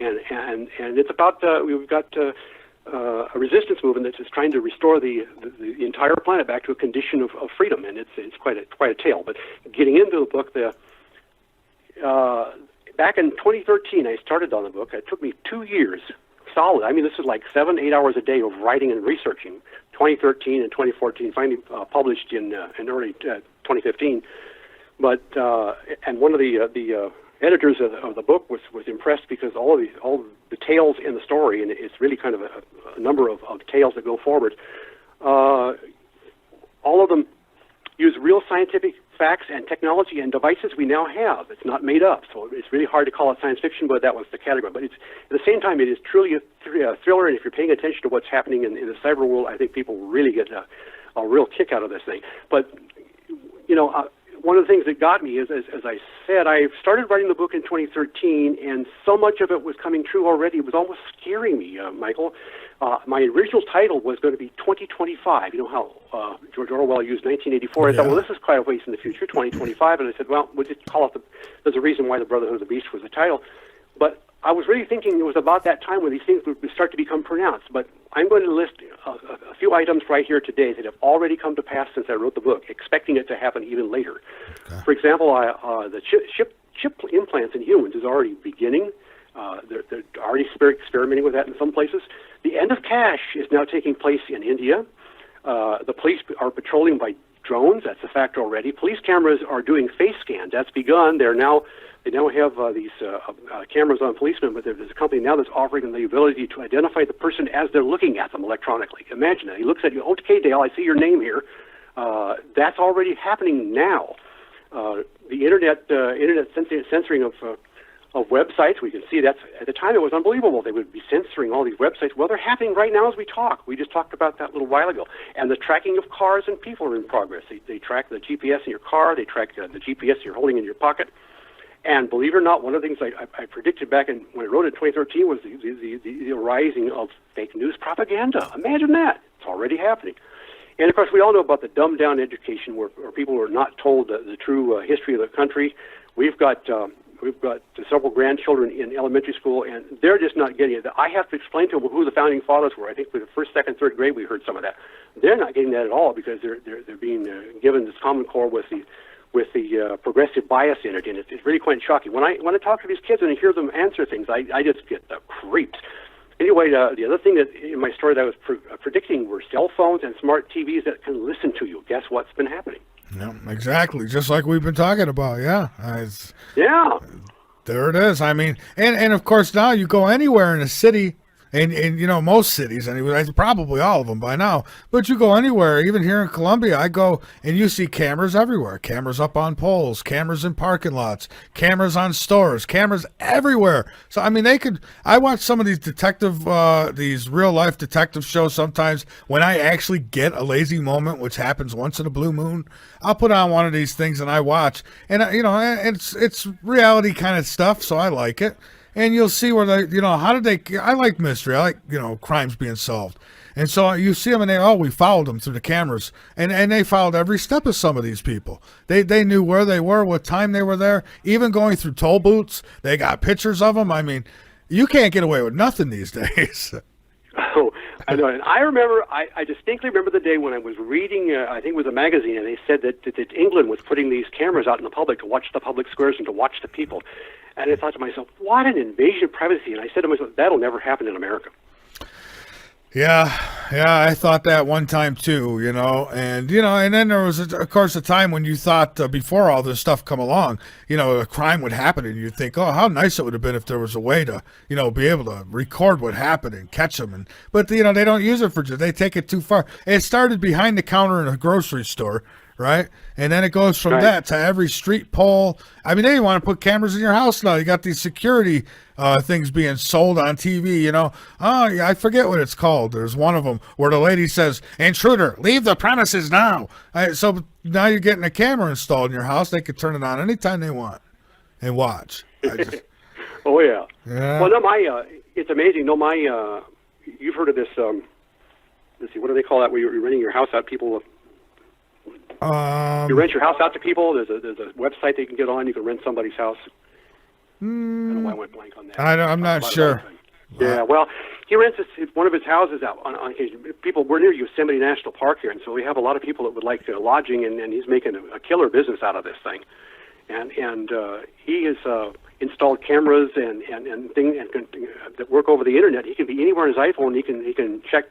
and it's about we've got a resistance movement that's just trying to restore the entire planet back to a condition of freedom, and it's quite a tale. But getting into the book, back in 2013, I started on the book. It took me 2 years solid. I mean, this is like 7-8 hours a day of writing and researching. 2013 and 2014, finally published in early 2015. But and one of the editors of the book was impressed because all the tales in the story, and it's really kind of a number of tales that go forward. All of them use real scientific facts and technology and devices we now have. It's not made up, so it's really hard to call it science fiction, but that was the category. But it's at the same time, it is truly a thriller, and if you're paying attention to what's happening in the cyber world, I think people really get a real kick out of this thing. But one of the things that got me is, as I said, I started writing the book in 2013, and so much of it was coming true already. It was almost scaring me, Michael. My original title was going to be 2025. You know how George Orwell used 1984? I thought, well, this is quite a ways in the future, 2025. And I said, well, we'll just call it there's a reason why the Brotherhood of the Beast was the title. But I was really thinking it was about that time when these things would start to become pronounced. But I'm going to list a few items right here today that have already come to pass since I wrote the book, expecting it to happen even later. Okay. For example, the chip implants in humans is already beginning. They're already experimenting with that in some places. The end of cash is now taking place in India. The police are patrolling by drones. That's a fact already. Police cameras are doing face scans. That's begun. They now have these cameras on policemen, but there's a company now that's offering them the ability to identify the person as they're looking at them electronically. Imagine that. He looks at you, okay, Dale, I see your name here. That's already happening now. The internet censoring of websites, we can see that's, at the time it was unbelievable. They would be censoring all these websites. Well, they're happening right now as we talk. We just talked about that a little while ago. And the tracking of cars and people are in progress. They track the GPS in your car. They track the GPS you're holding in your pocket. And believe it or not, one of the things I predicted back when I wrote it in 2013 was the rising of fake news propaganda. Imagine that. It's already happening. And, of course, we all know about the dumbed-down education where people are not told the true history of the country. We've got several grandchildren in elementary school, and they're just not getting it. I have to explain to them who the founding fathers were. I think for the first, second, third grade we heard some of that. They're not getting that at all because they're being given this Common Core with the progressive bias in it, and it's really quite shocking. When I talk to these kids and I hear them answer things, I just get the creeps. Anyway, the other thing that in my story that I was predicting were cell phones and smart TVs that can listen to you. Guess what's been happening? Yeah, exactly. Just like we've been talking about. Yeah. Yeah. There it is. I mean, and of course now you go anywhere in a city, and most cities, anyway, probably all of them by now, but you go anywhere, even here in Columbia, I go and you see cameras everywhere, cameras up on poles, cameras in parking lots, cameras on stores, cameras everywhere. So, I mean, I watch some of these these real life detective shows sometimes when I actually get a lazy moment, which happens once in a blue moon. I'll put on one of these things and I watch, and it's reality kind of stuff, so I like it. And you'll see where I like mystery. I like, crimes being solved. And so you see them and we followed them through the cameras. And they followed every step of some of these people. They knew where they were, what time they were there, even going through toll booths. They got pictures of them. I mean, you can't get away with nothing these days. Oh, I know. And I distinctly remember the day when I was reading, I think it was a magazine, and they said that England was putting these cameras out in the public to watch the public squares and to watch the people. And I thought to myself, what an invasion of privacy. And I said to myself, that'll never happen in America. Yeah, I thought that one time too, and then there was, of course, a time when you thought before all this stuff come along, a crime would happen and you'd think, oh, how nice it would have been if there was a way to, be able to record what happened and catch them. But they don't use it they take it too far. It started behind the counter in a grocery store, right? And then it goes from that to every street pole. I mean, they want to put cameras in your house now. You got these security things being sold on TV, Oh, yeah, I forget what it's called. There's one of them where the lady says, "Intruder, leave the premises now." So now you're getting a camera installed in your house. They could turn it on anytime they want and watch. Oh, yeah. Well, no, it's amazing. No, you've heard of this, let's see, what do they call that where you're renting your house out? People... you rent your house out to people. There's a website they can get on. You can rent somebody's house. I don't know why I went blank on that. I'm not sure. Yeah, well, he rents one of his houses out on occasion. People, we're near Yosemite National Park here, and so we have a lot of people that would like lodging, and he's making a killer business out of this thing. And he has installed cameras and things that work over the internet. He can be anywhere on his iPhone. He can check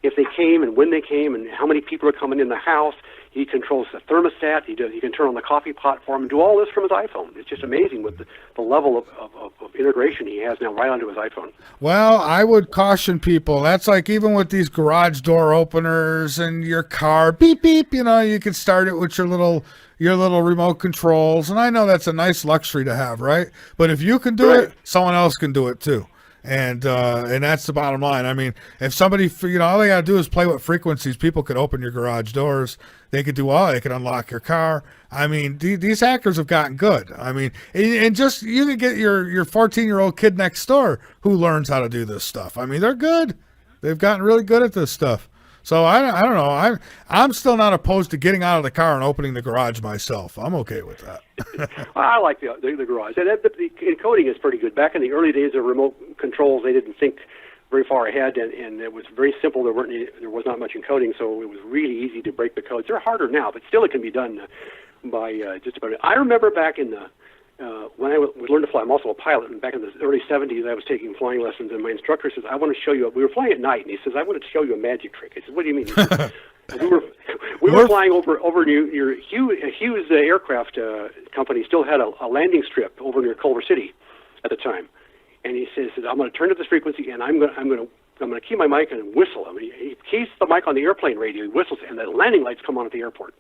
if they came and when they came and how many people are coming in the house. He controls the thermostat. He can turn on the coffee pot for him and do all this from his iPhone. It's just amazing with the level of integration he has now right onto his iPhone. Well, I would caution people. That's like even with these garage door openers and your car, beep, beep, you know, you can start it with your little remote controls. And I know that's a nice luxury to have, right? But if you can do it, someone else can do it too. And that's the bottom line. I mean, if somebody, you know, all they got to do is play with frequencies. People could open your garage doors. They could do all. They could unlock your car. I mean, these hackers have gotten good. I mean, and just you could get your 14-year-old kid next door who learns how to do this stuff. I mean, they're good. They've gotten really good at this stuff. So I don't know. I'm still not opposed to getting out of the car and opening the garage myself. I'm okay with that. I like the garage. And the encoding is pretty good. Back in the early days of remote controls, they didn't think very far ahead, and it was very simple. There was not much encoding, so it was really easy to break the codes. They're harder now, but still it can be done by just about. I remember back in the when I would learn to fly. I'm also a pilot, and back in the early 70s, I was taking flying lessons, and my instructor says, "I want to show you." We were flying at night, and he says, "I want to show you a magic trick." I said, "What do you mean?" He said, we were flying over near Hughes aircraft company still had a landing strip over near Culver City at the time, and he says, "I'm going to turn to this frequency, and I'm going to key my mic and whistle." I mean, he keys the mic on the airplane radio, he whistles, and the landing lights come on at the airport.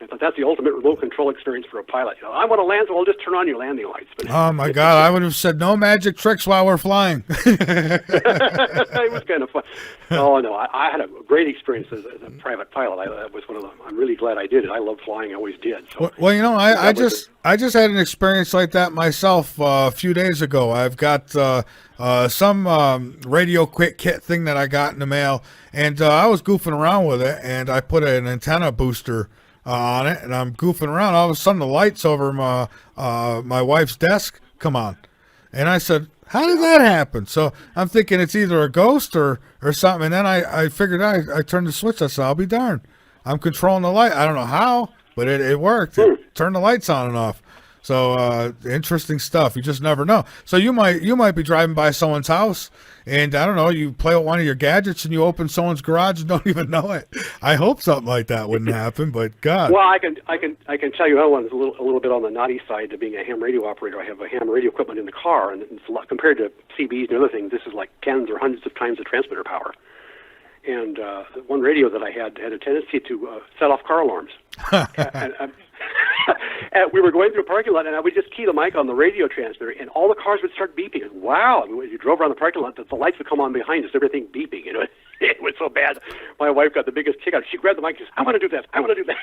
I thought that's the ultimate remote control experience for a pilot. You know, I want to land, so I'll just turn on your landing lights. But oh my God, I would have said no magic tricks while we're flying. It was kind of fun. Oh no, I had a great experience as a private pilot. That was one of them. I'm really glad I did it. I love flying. I always did. So, well, you know, I just had an experience like that myself a few days ago. I've got some radio quick kit thing that I got in the mail, and I was goofing around with it, and I put an antenna booster on it, and I'm goofing around. All of a sudden, the lights over my wife's desk come on, and I said, "How did that happen?" So I'm thinking it's either a ghost or something. And then I figured I turned the switch. I said, "I'll be darned, I'm controlling the light." I don't know how, but it worked. It turned the lights on and off. So interesting stuff. You just never know. So you might be driving by someone's house, and I don't know, you play with one of your gadgets and you open someone's garage and don't even know it. I hope something like that wouldn't happen, but God. Well, I can tell you how one's a little bit on the naughty side to being a ham radio operator. I have a ham radio equipment in the car, and it's a lot, compared to CBs and other things, this is like tens or hundreds of times the transmitter power. And one radio that I had a tendency to set off car alarms. And we were going through a parking lot, and I would just key the mic on the radio transmitter, and all the cars would start beeping. And wow! I mean, when you drove around the parking lot, the lights would come on behind us, everything beeping. You know, it was so bad. My wife got the biggest kick out. She grabbed the mic and said, "I want to do that. I want to do that."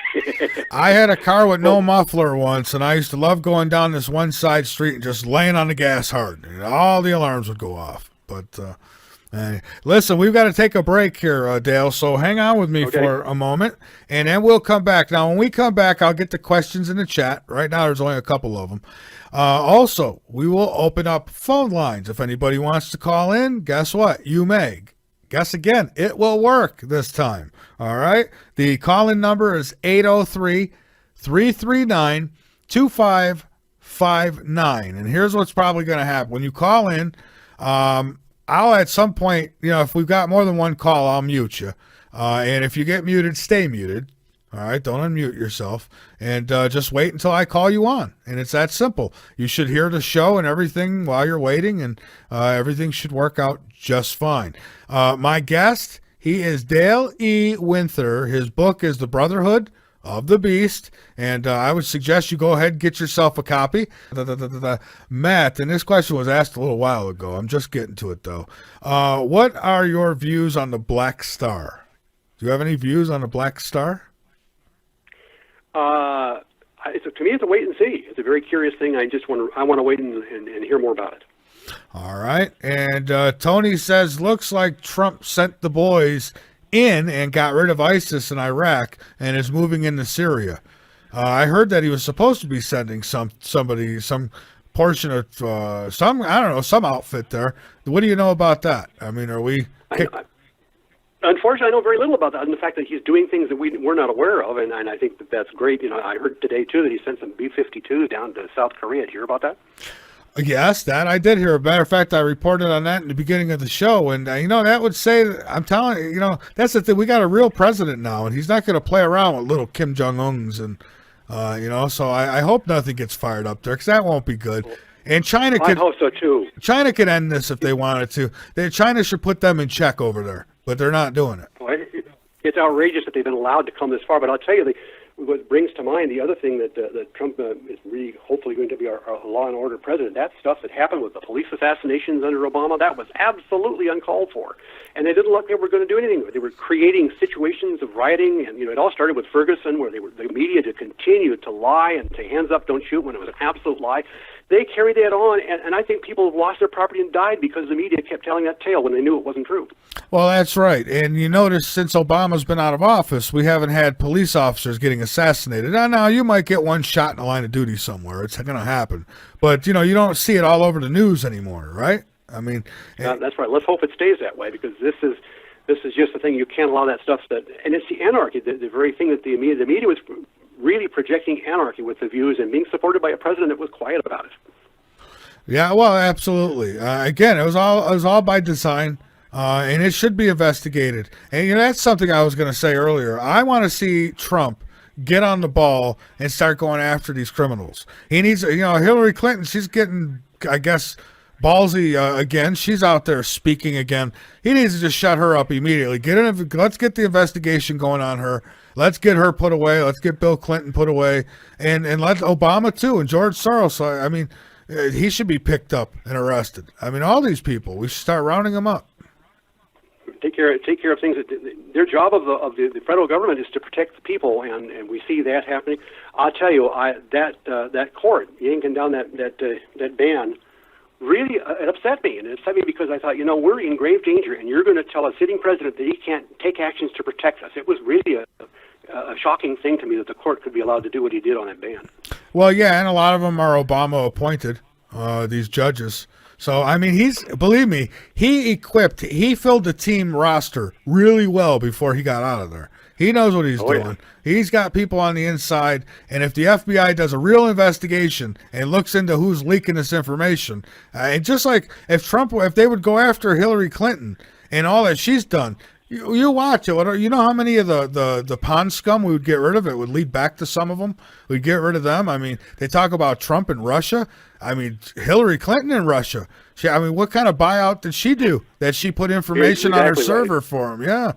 I had a car with no muffler once, and I used to love going down this one side street and just laying on the gas hard. And all the alarms would go off. But listen, we've got to take a break here, Dale, so hang on with me for a moment, and then we'll come back. Now, when we come back, I'll get the questions in the chat. Right now, there's only a couple of them. Also, we will open up phone lines. If anybody wants to call in, guess what? You may. Guess again, it will work this time. All right? The call-in number is 803-339-2559, and here's what's probably going to happen. When you call in, I'll at some point, you know, if we've got more than one call, I'll mute you. And if you get muted, stay muted. All right, don't unmute yourself. And just wait until I call you on. And it's that simple. You should hear the show and everything while you're waiting, and everything should work out just fine. My guest, he is Dale E. Winther. His book is The Brotherhood of the Beast, and I would suggest you go ahead and get yourself a copy. Matt, and this question was asked a little while ago. I'm just getting to it, though. What are your views on the Black Star? Do you have any views on the Black Star? To me, it's a wait and see. It's a very curious thing. I want to wait and hear more about it. All right. And Tony says, looks like Trump sent the boys in and got rid of ISIS in Iraq and is moving into Syria. I heard that he was supposed to be sending some portion of some, I don't know, some outfit there. What do you know about that? I mean, are we? Unfortunately, I know very little about that, and the fact that he's doing things that we're not aware of, and I think that that's great. I heard today, too, that he sent some B-52s down to South Korea. Did you hear about that? Yes, that I did hear. As a matter of fact, I reported on that in the beginning of the show, and that would say, I'm telling you, that's the thing. We got a real president now, and he's not going to play around with little Kim Jong Uns, and So I hope nothing gets fired up there, because that won't be good. And China could. I hope so too. China could end this if they wanted to. China should put them in check over there, but they're not doing it. Well, it's outrageous that they've been allowed to come this far. But I'll tell you, what brings to mind the other thing that Trump is really hopefully going to be our law and order president. That stuff that happened with the police assassinations under Obama, that was absolutely uncalled for. And they didn't look like they were going to do anything. They were creating situations of rioting, and it all started with Ferguson, where the media to continue to lie and say hands up, don't shoot, when it was an absolute lie. They carried that on, and I think people have lost their property and died because the media kept telling that tale when they knew it wasn't true. Well, that's right. And you notice since Obama's been out of office, we haven't had police officers getting assassinated. Now, you might get one shot in the line of duty somewhere. It's going to happen. But, you don't see it all over the news anymore, right? I mean... that's right. Let's hope it stays that way, because this is just the thing. You can't allow that stuff. And it's the anarchy, the very thing that the media was really projecting anarchy with the views and being supported by a president that was quiet about it. Yeah, well, absolutely. Again, it was all by design, and it should be investigated. And that's something I was going to say earlier. I want to see Trump get on the ball and start going after these criminals. He needs, Hillary Clinton. She's getting, I guess, ballsy again. She's out there speaking again. He needs to just shut her up immediately. Let's get the investigation going on her. Let's get her put away. Let's get Bill Clinton put away, and let Obama too, and George Soros. I mean, he should be picked up and arrested. I mean, all these people. We should start rounding them up. Take care of things. Their job of the federal government is to protect the people, and we see that happening. I'll tell you, that court yanking down that ban. Really, it upset me, and it upset me because I thought, we're in grave danger, and you're going to tell a sitting president that he can't take actions to protect us. It was really a shocking thing to me that the court could be allowed to do what he did on that ban. Well, yeah, and a lot of them are Obama appointed, these judges. So, I mean, believe me, he filled the team roster really well before he got out of there. He knows what he's doing. Yeah. He's got people on the inside, and if the FBI does a real investigation and looks into who's leaking this information, and just like if they would go after Hillary Clinton and all that she's done, you watch it. You know how many of the pond scum we would get rid of? It would lead back to some of them. We'd get rid of them. I mean, they talk about Trump and Russia. I mean, Hillary Clinton and Russia. What kind of buyout did she do that she put information on her server for him? Yeah.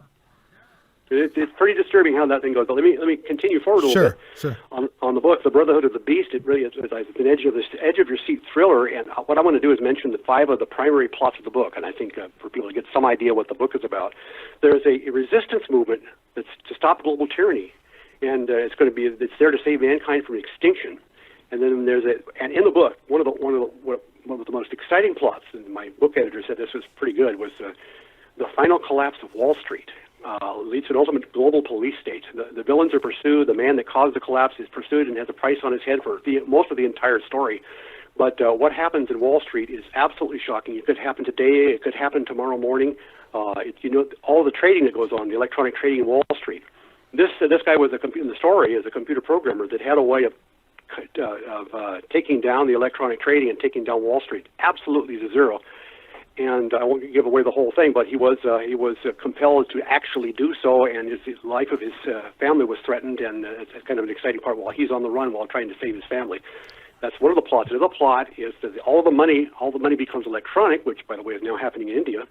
It's pretty disturbing how that thing goes. But let me continue forward a little bit. Sure. On the book, The Brotherhood of the Beast. It really is an edge of your seat thriller. And what I want to do is mention the 5 of the primary plots of the book. And I think for people to get some idea what the book is about, there is a resistance movement that's to stop global tyranny, and it's there to save mankind from extinction. And then and in the book, one of the most exciting plots, and my book editor said this was pretty good, was the final collapse of Wall Street. Leads to an ultimate global police state. The villains are pursued. The man that caused the collapse is pursued and has a price on his head for most of the entire story. But what happens in Wall Street is absolutely shocking. It could happen today. It could happen tomorrow morning. All the trading that goes on, the electronic trading in Wall Street. This guy was in the story is a computer programmer that had a way of taking down the electronic trading and taking down Wall Street absolutely to zero. And I won't give away the whole thing, but he was compelled to actually do so, and his life of his family was threatened, and it's kind of an exciting part while he's on the run while trying to save his family. That's one of the plots. The other plot is that all the money becomes electronic, which, by the way, is now happening in India.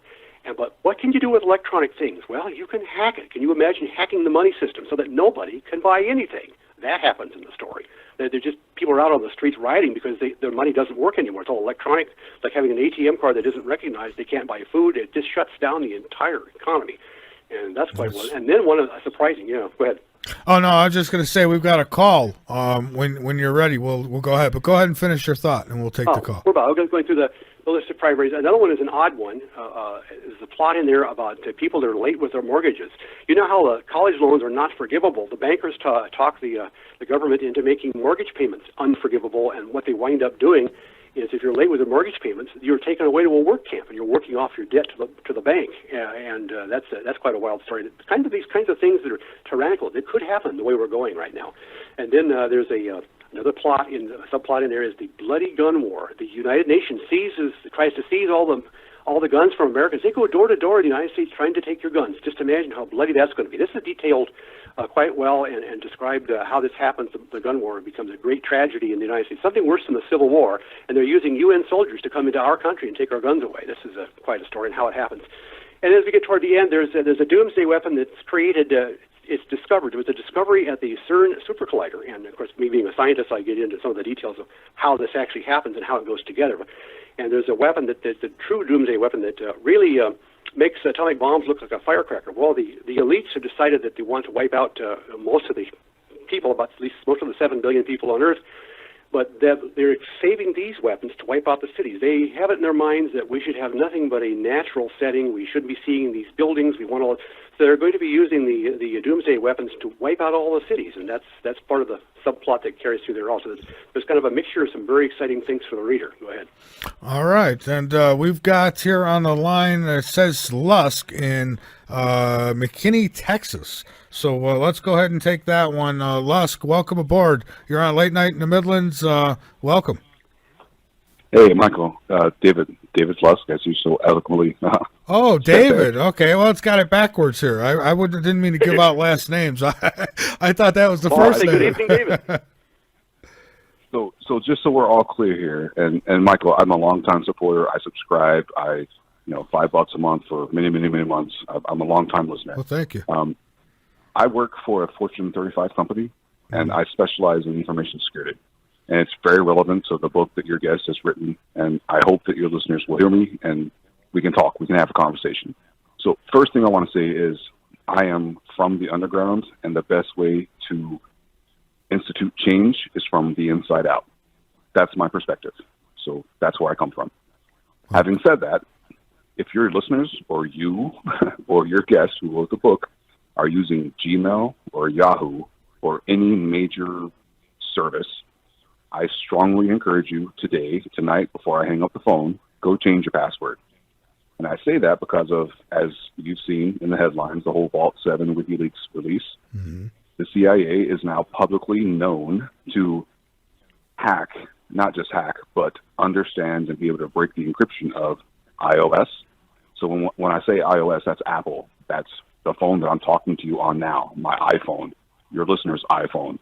But what can you do with electronic things? Well, you can hack it. Can you imagine hacking the money system so that nobody can buy anything? That happens in the story. People are out on the streets rioting because their money doesn't work anymore. It's all electronic. It's like having an ATM card that isn't recognized. They can't buy food. It just shuts down the entire economy. And that's quite one. And then one of the surprising, go ahead. Oh, no, I was just going to say we've got a call. When you're ready, we'll go ahead. But go ahead and finish your thought, and we'll take the call. We're going through the list of priorities. Another one is an odd one. There's a plot in there about people that are late with their mortgages. You know how college loans are not forgivable. The bankers talk the government into making mortgage payments unforgivable, and what they wind up doing is if you're late with your mortgage payments, you're taken away to a work camp and you're working off your debt to the bank, and that's quite a wild story. These kinds of things that are tyrannical, that could happen the way we're going right now. And then there's another subplot in there is the bloody gun war. The United Nations tries to seize all the guns from Americans. They go door to door in the United States trying to take your guns. Just imagine how bloody that's going to be. This is detailed quite well and described how this happens. The gun war becomes a great tragedy in the United States, something worse than the Civil War, and they're using UN soldiers to come into our country and take our guns away. This is quite a story and how it happens. And as we get toward the end, there's a doomsday weapon that's created. It's discovered. There was a discovery at the CERN Super Collider, and of course, me being a scientist, I get into some of the details of how this actually happens and how it goes together. And there's a weapon that's a true doomsday weapon that really makes atomic bombs look like a firecracker. Well, the elites have decided that they want to wipe out most of the people, about at least most of the 7 billion people on Earth, but they're saving these weapons to wipe out the cities. They have it in their minds that we should have nothing but a natural setting. We shouldn't be seeing these buildings. So they're going to be using the doomsday weapons to wipe out all the cities, and that's part of the subplot that carries through there also. There's kind of a mixture of some very exciting things for the reader. Go ahead. All right, and we've got here on the line, it says Lusk in McKinney, Texas. So let's go ahead and take that one. Lusk, welcome aboard. You're on Late Night in the Midlands. Welcome. Hey, Michael. David Lusk, as you so eloquently. Oh, David. Okay, well, it's got it backwards here. I didn't mean to give out last names. I thought that was the first name. Good evening, David. So just so we're all clear here, and Michael, I'm a longtime supporter. I subscribe. $5 a month for many, many, many months. I'm a longtime listener. Well, thank you. I work for a Fortune 35 company, and I specialize in information security. And it's very relevant to the book that your guest has written, and I hope that your listeners will hear me, and we can talk. We can have a conversation. So first thing I want to say is I am from the underground, and the best way to institute change is from the inside out. That's my perspective. So that's where I come from. Having said that, if your listeners or you or your guests who wrote the book are using Gmail or Yahoo or any major service, I strongly encourage you tonight, before I hang up the phone, go change your password. And I say that because of, as you've seen in the headlines, the whole Vault 7 WikiLeaks release. Mm-hmm. The CIA is now publicly known to hack, not just hack, but understand and be able to break the encryption of iOS. So when I say iOS, that's Apple. That's the phone that I'm talking to you on now, my iPhone, your listener's iPhone,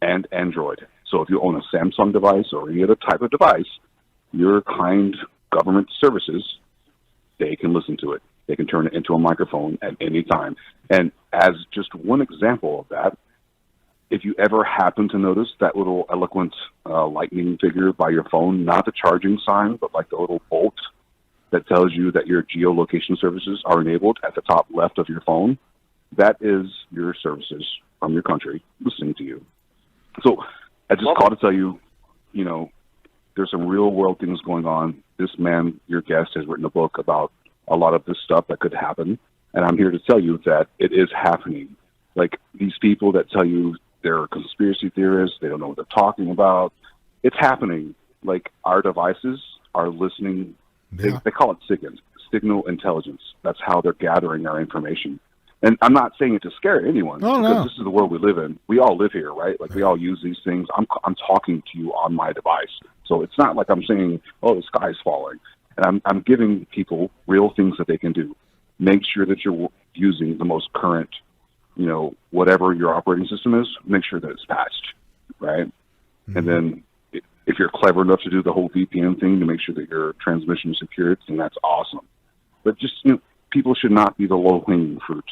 and Android. So if you own a Samsung device or any other type of device, your kind government services, they can listen to it. They can turn it into a microphone at any time. And as just one example of that, if you ever happen to notice that little eloquent lightning figure by your phone, not the charging sign, but like the little bolt that tells you that your geolocation services are enabled at the top left of your phone, that is your services from your country listening to you. So I just called to tell you, there's some real world things going on. This man, your guest, has written a book about a lot of this stuff that could happen. And I'm here to tell you that it is happening. Like these people that tell you they're conspiracy theorists, they don't know what they're talking about. It's happening. Like our devices are listening. Yeah. They call it signal intelligence. That's how they're gathering our information. And I'm not saying it to scare anyone, because this is the world we live in. We all live here, right? Like we all use these things. I'm talking to you on my device. So it's not like I'm saying, oh, the sky's falling. And I'm giving people real things that they can do. Make sure that you're using the most current, whatever your operating system is, make sure that it's patched, right? Mm-hmm. And then if you're clever enough to do the whole VPN thing to make sure that your transmission is secured, then that's awesome. But just, people should not be the low-hanging fruit.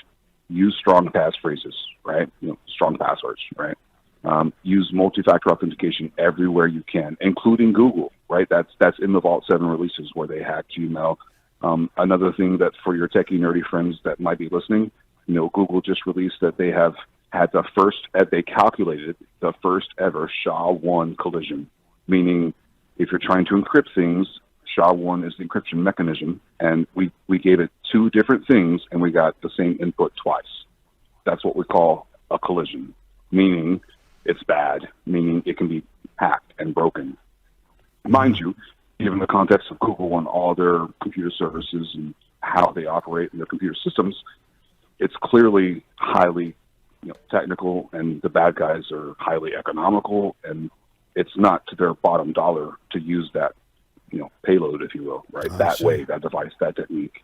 Use strong passphrases, right? Strong passwords, right? Use multi-factor authentication everywhere you can, including Google, right? That's in the Vault 7 releases where they hack Gmail. Another thing that for your techie nerdy friends that might be listening, Google just released that they have had they calculated the first ever SHA-1 collision, meaning if you're trying to encrypt things, SHA-1 is the encryption mechanism, and we gave it two different things, and we got the same input twice. That's what we call a collision, meaning it's bad, meaning it can be hacked and broken. Mind you, given the context of Google and all their computer services and how they operate in their computer systems, it's clearly highly technical, and the bad guys are highly economical, and it's not to their bottom dollar to use that payload, if you will, right? That way, that device, that technique.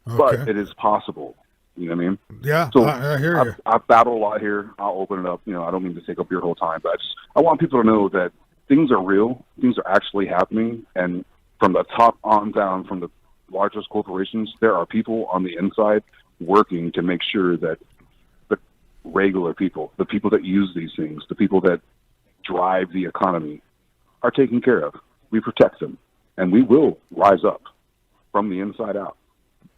Okay. But it is possible. You know what I mean? Yeah, So I hear you. I've battled a lot here. I'll open it up. I don't mean to take up your whole time, but I want people to know that things are real. Things are actually happening. And from the top on down, from the largest corporations, there are people on the inside working to make sure that the regular people, the people that use these things, the people that drive the economy are taken care of. We protect them. And we will rise up from the inside out.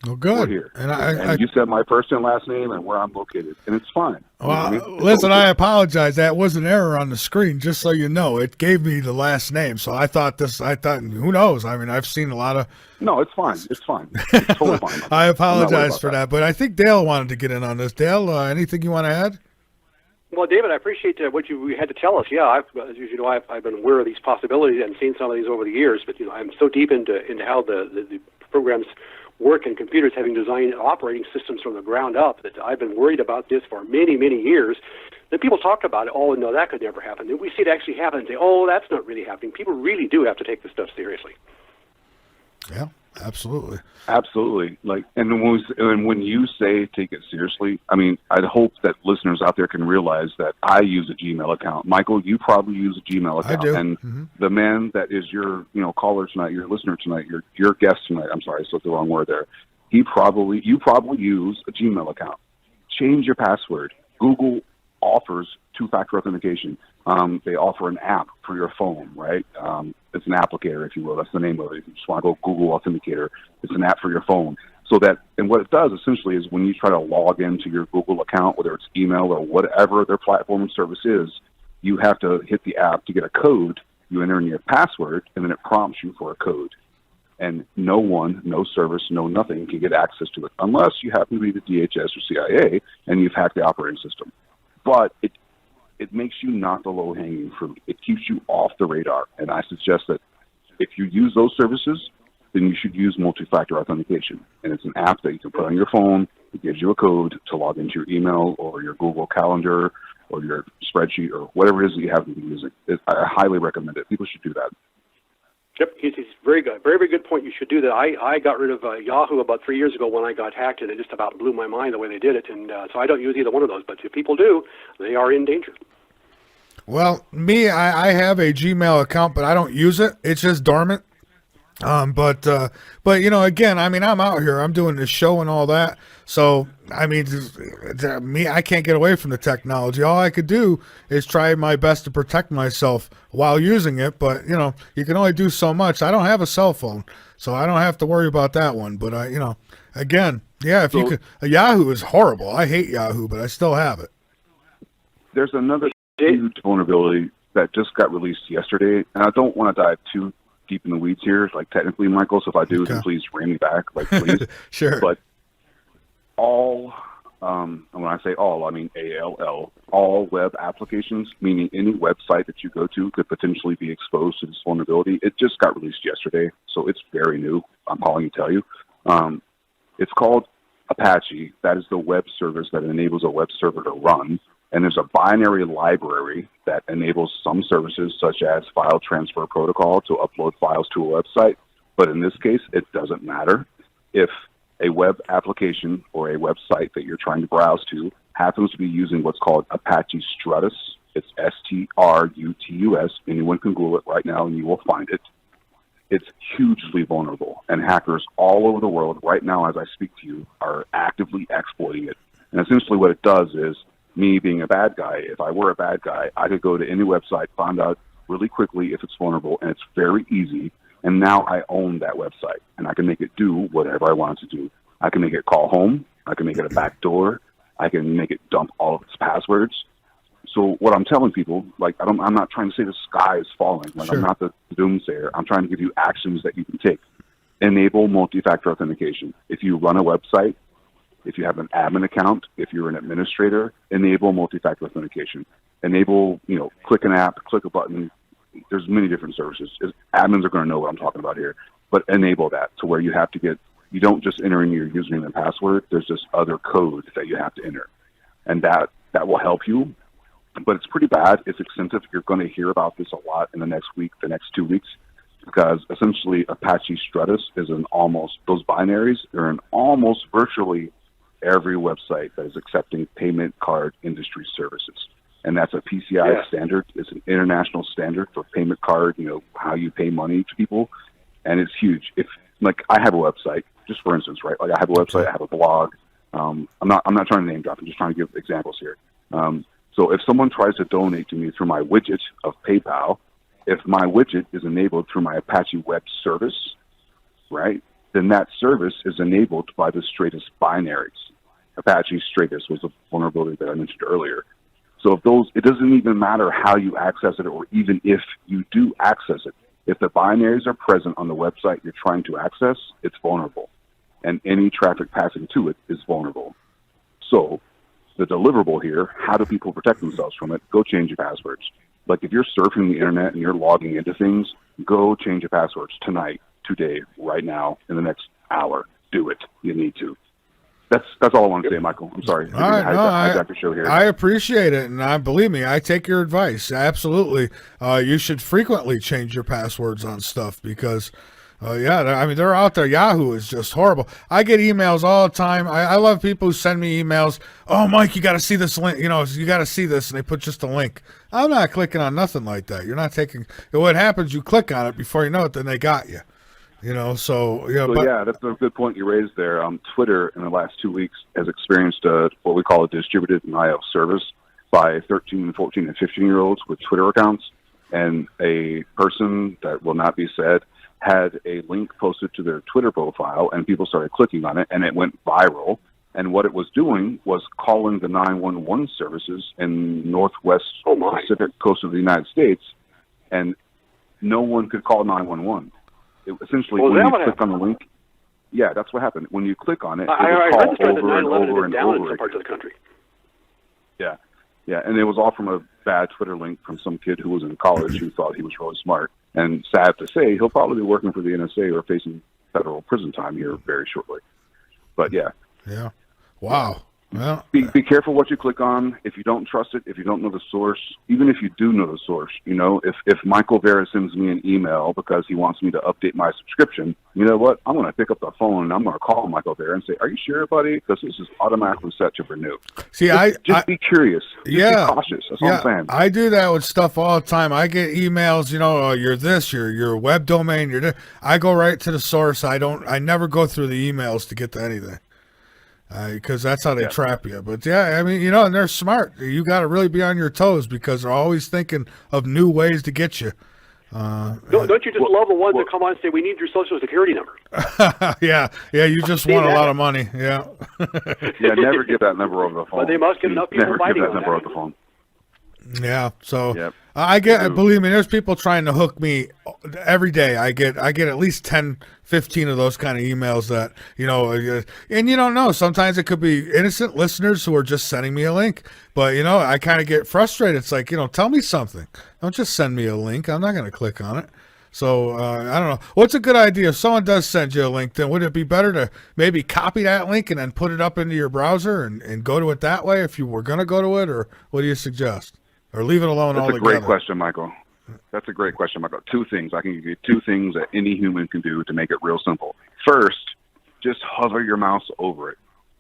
Well, good. We're here. And you said my first and last name and where I'm located, and it's fine. Well, It's listen, okay. I apologize. That was an error on the screen, just so you know. It gave me the last name, so I thought, who knows? I mean, I've seen a lot of... No, it's fine. It's fine. It's totally fine. I I'm not worried apologize about for that, but I think Dale wanted to get in on this. Dale, anything you want to add? Well, David, I appreciate what you had to tell us. Yeah, as you know, I've been aware of these possibilities and seen some of these over the years, but I'm so deep into how the programs work and computers having designed operating systems from the ground up that I've been worried about this for many, many years. Then people talk about it, oh, no, that could never happen. Then we see it actually happen and say, oh, that's not really happening. People really do have to take this stuff seriously. Yeah, absolutely. Absolutely. And when you say take it seriously, I mean, I'd hope that listeners out there can realize that I use a Gmail account. Michael, you probably use a Gmail account. I do. And the man that is your, caller tonight, your listener tonight, your guest tonight, I'm sorry, I said the wrong word there. You probably use a Gmail account. Change your password. Google offers two-factor authentication. They offer an app for your phone, right? It's an applicator, if you will. That's the name of it. If you just want to go Google Authenticator, it's an app for your phone. And what it does essentially is when you try to log into your Google account, whether it's email or whatever their platform and service is, you have to hit the app to get a code. You enter in your password, and then it prompts you for a code. And no one, no service, no nothing can get access to it unless you happen to be the DHS or CIA and you've hacked the operating system. But it makes you not the low-hanging fruit. It keeps you off the radar. And I suggest that if you use those services, then you should use multi-factor authentication. And it's an app that you can put on your phone. It gives you a code to log into your email or your Google Calendar or your spreadsheet or whatever it is that you happen to be using. I highly recommend it. People should do that. Yep, he's very good. Very, very good point. You should do that. I got rid of Yahoo about 3 years ago when I got hacked, and it just about blew my mind the way they did it. And so I don't use either one of those. But if people do, they are in danger. Well, I have a Gmail account, but I don't use it. It's just dormant. But again, I mean, I'm out here, I'm doing this show and all that. So, I mean, I can't get away from the technology. All I could do is try my best to protect myself while using it. But, you can only do so much. I don't have a cell phone, so I don't have to worry about that one. But, again, yeah, if you could, Yahoo is horrible. I hate Yahoo, but I still have it. There's another huge vulnerability that just got released yesterday, and I don't want to dive too deep in the weeds here, technically, Michael, so if I do, then please rein me back, please. Sure. But and when I say all, I mean ALL, all web applications, meaning any website that you go to could potentially be exposed to this vulnerability. It just got released yesterday, so it's very new. I'm calling to tell you. It's called Apache. That is the web service that enables a web server to run. And there's a binary library that enables some services, such as file transfer protocol, to upload files to a website. But in this case, it doesn't matter. If a web application or a website that you're trying to browse to happens to be using what's called Apache Strutus, it's Strutus. Anyone can Google it right now and you will find it. It's hugely vulnerable. And hackers all over the world right now, as I speak to you, are actively exploiting it. And essentially what it does is, me being a bad guy, if I were a bad guy, I could go to any website, find out really quickly if it's vulnerable, and it's very easy. And now I own that website, and I can make it do whatever I want it to do. I can make it call home. I can make it a backdoor. I can make it dump all of its passwords. So what I'm telling people, I'm not trying to say the sky is falling. Sure. I'm not the doomsayer. I'm trying to give you actions that you can take. Enable multi-factor authentication. If you run a website, if you have an admin account, if you're an administrator, enable multi-factor authentication. Enable, click an app, click a button, there's many different services. Admins are going to know what I'm talking about here, but enable that to where you don't just enter in your username and password. There's this other code that you have to enter, and that will help you. But it's pretty bad. It's extensive. You're going to hear about this a lot in the next week, the next 2 weeks, because essentially Apache Strutus is those binaries are in almost virtually every website that is accepting payment card industry services. And that's a PCI standard. It's an international standard for payment card, how you pay money to people. And it's huge. I have a website, just for instance, right? Like I have a website, I have a blog. I'm not trying to name drop. I'm just trying to give examples here. So if someone tries to donate to me through my widget of PayPal, if my widget is enabled through my Apache Web Service, right, then that service is enabled by the Stratus binaries. Apache Stratus was a vulnerability that I mentioned earlier. So it doesn't even matter how you access it, or even if you do access it. If the binaries are present on the website you're trying to access, it's vulnerable. And any traffic passing to it is vulnerable. So the deliverable here, how do people protect themselves from it? Go change your passwords. Like if you're surfing the internet and you're logging into things, go change your passwords tonight, today, right now, in the next hour. Do it. You need to. That's all I want to say, Michael. I'm sorry. All right, hijack the show here. I appreciate it, and believe me, I take your advice. Absolutely. You should frequently change your passwords on stuff because, they're out there. Yahoo is just horrible. I get emails all the time. I love people who send me emails. Oh, Mike, you got to see this link. You got to see this, and they put just a link. I'm not clicking on nothing like that. You're not taking. What happens? You click on it before you know it, then they got you. That's a good point you raised there. Twitter in the last 2 weeks has experienced what we call a distributed denial of service by 13, 14, and 15-year-olds with Twitter accounts. And a person that will not be said had a link posted to their Twitter profile, and people started clicking on it, and it went viral. And what it was doing was calling the 911 services in Northwest Pacific coast of the United States, and no one could call 911. Essentially, when you click on the link, that's what happened. When you click on it, I it registered would the call over and 911 over and and down in over. some parts of the country. Yeah, and it was all from a bad Twitter link from some kid who was in college who thought he was really smart. And sad to say, he'll probably be working for the NSA or facing federal prison time here very shortly. But yeah. Wow. Well, be careful what you click on. If you don't trust it, if you don't know the source, even if you do know the source, if Michael Vera sends me an email because he wants me to update my subscription, you know what? I'm going to pick up the phone and I'm going to call Michael Vera and say, "Are you sure, buddy? Because this is automatically set to renew." See, just be curious. Just be cautious. That's all I'm saying. I do that with stuff all the time. I get emails, you're this, your web domain, you're this. I go right to the source. I never go through the emails to get to anything. Because that's how they trap you. But and they're smart. You got to really be on your toes because they're always thinking of new ways to get you. Don't you just love the ones that come on and say, "We need your social security number"? Yeah, you just want a lot of money. Yeah. Never give that number over the phone. But they must get enough people biting on that number over the phone. Yeah, so believe me, there's people trying to hook me every day. I get at least 10, 15 of those kind of emails that, and you don't know. Sometimes it could be innocent listeners who are just sending me a link. But, I kind of get frustrated. It's like, tell me something. Don't just send me a link. I'm not going to click on it. So, I don't know. What's a good idea? If someone does send you a link, then would it be better to maybe copy that link and then put it up into your browser and go to it that way if you were going to go to it? Or what do you suggest? Or leave it alone altogether? That's a great question, Michael. That's a great question, Michael. Two things. I can give you two things that any human can do to make it real simple. First, just hover your mouse over it.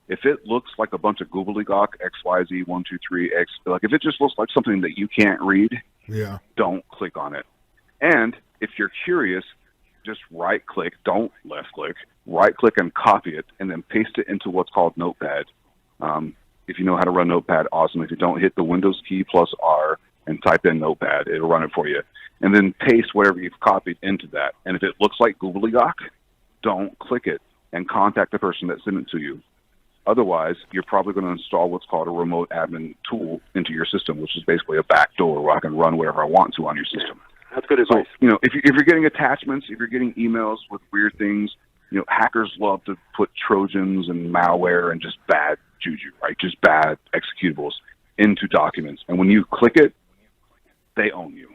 If it looks like a bunch of gobbledygook, XYZ, 1, 2, 3, X, like if it just looks like something that you can't read, don't click on it. And if you're curious, just right-click, don't left-click, right-click and copy it, and then paste it into what's called Notepad. If you know how to run Notepad, awesome. If you don't, hit the Windows key plus R and type in Notepad. It'll run it for you. And then paste whatever you've copied into that. And if it looks like gobbledygook, don't click it and contact the person that sent it to you. Otherwise, you're probably going to install what's called a remote admin tool into your system, which is basically a backdoor where I can run whatever I want to on your system. That's good advice. So, if you're getting attachments, if you're getting emails with weird things, hackers love to put Trojans and malware and just bad juju, right? Just bad executables into documents. And when you click it, they own you.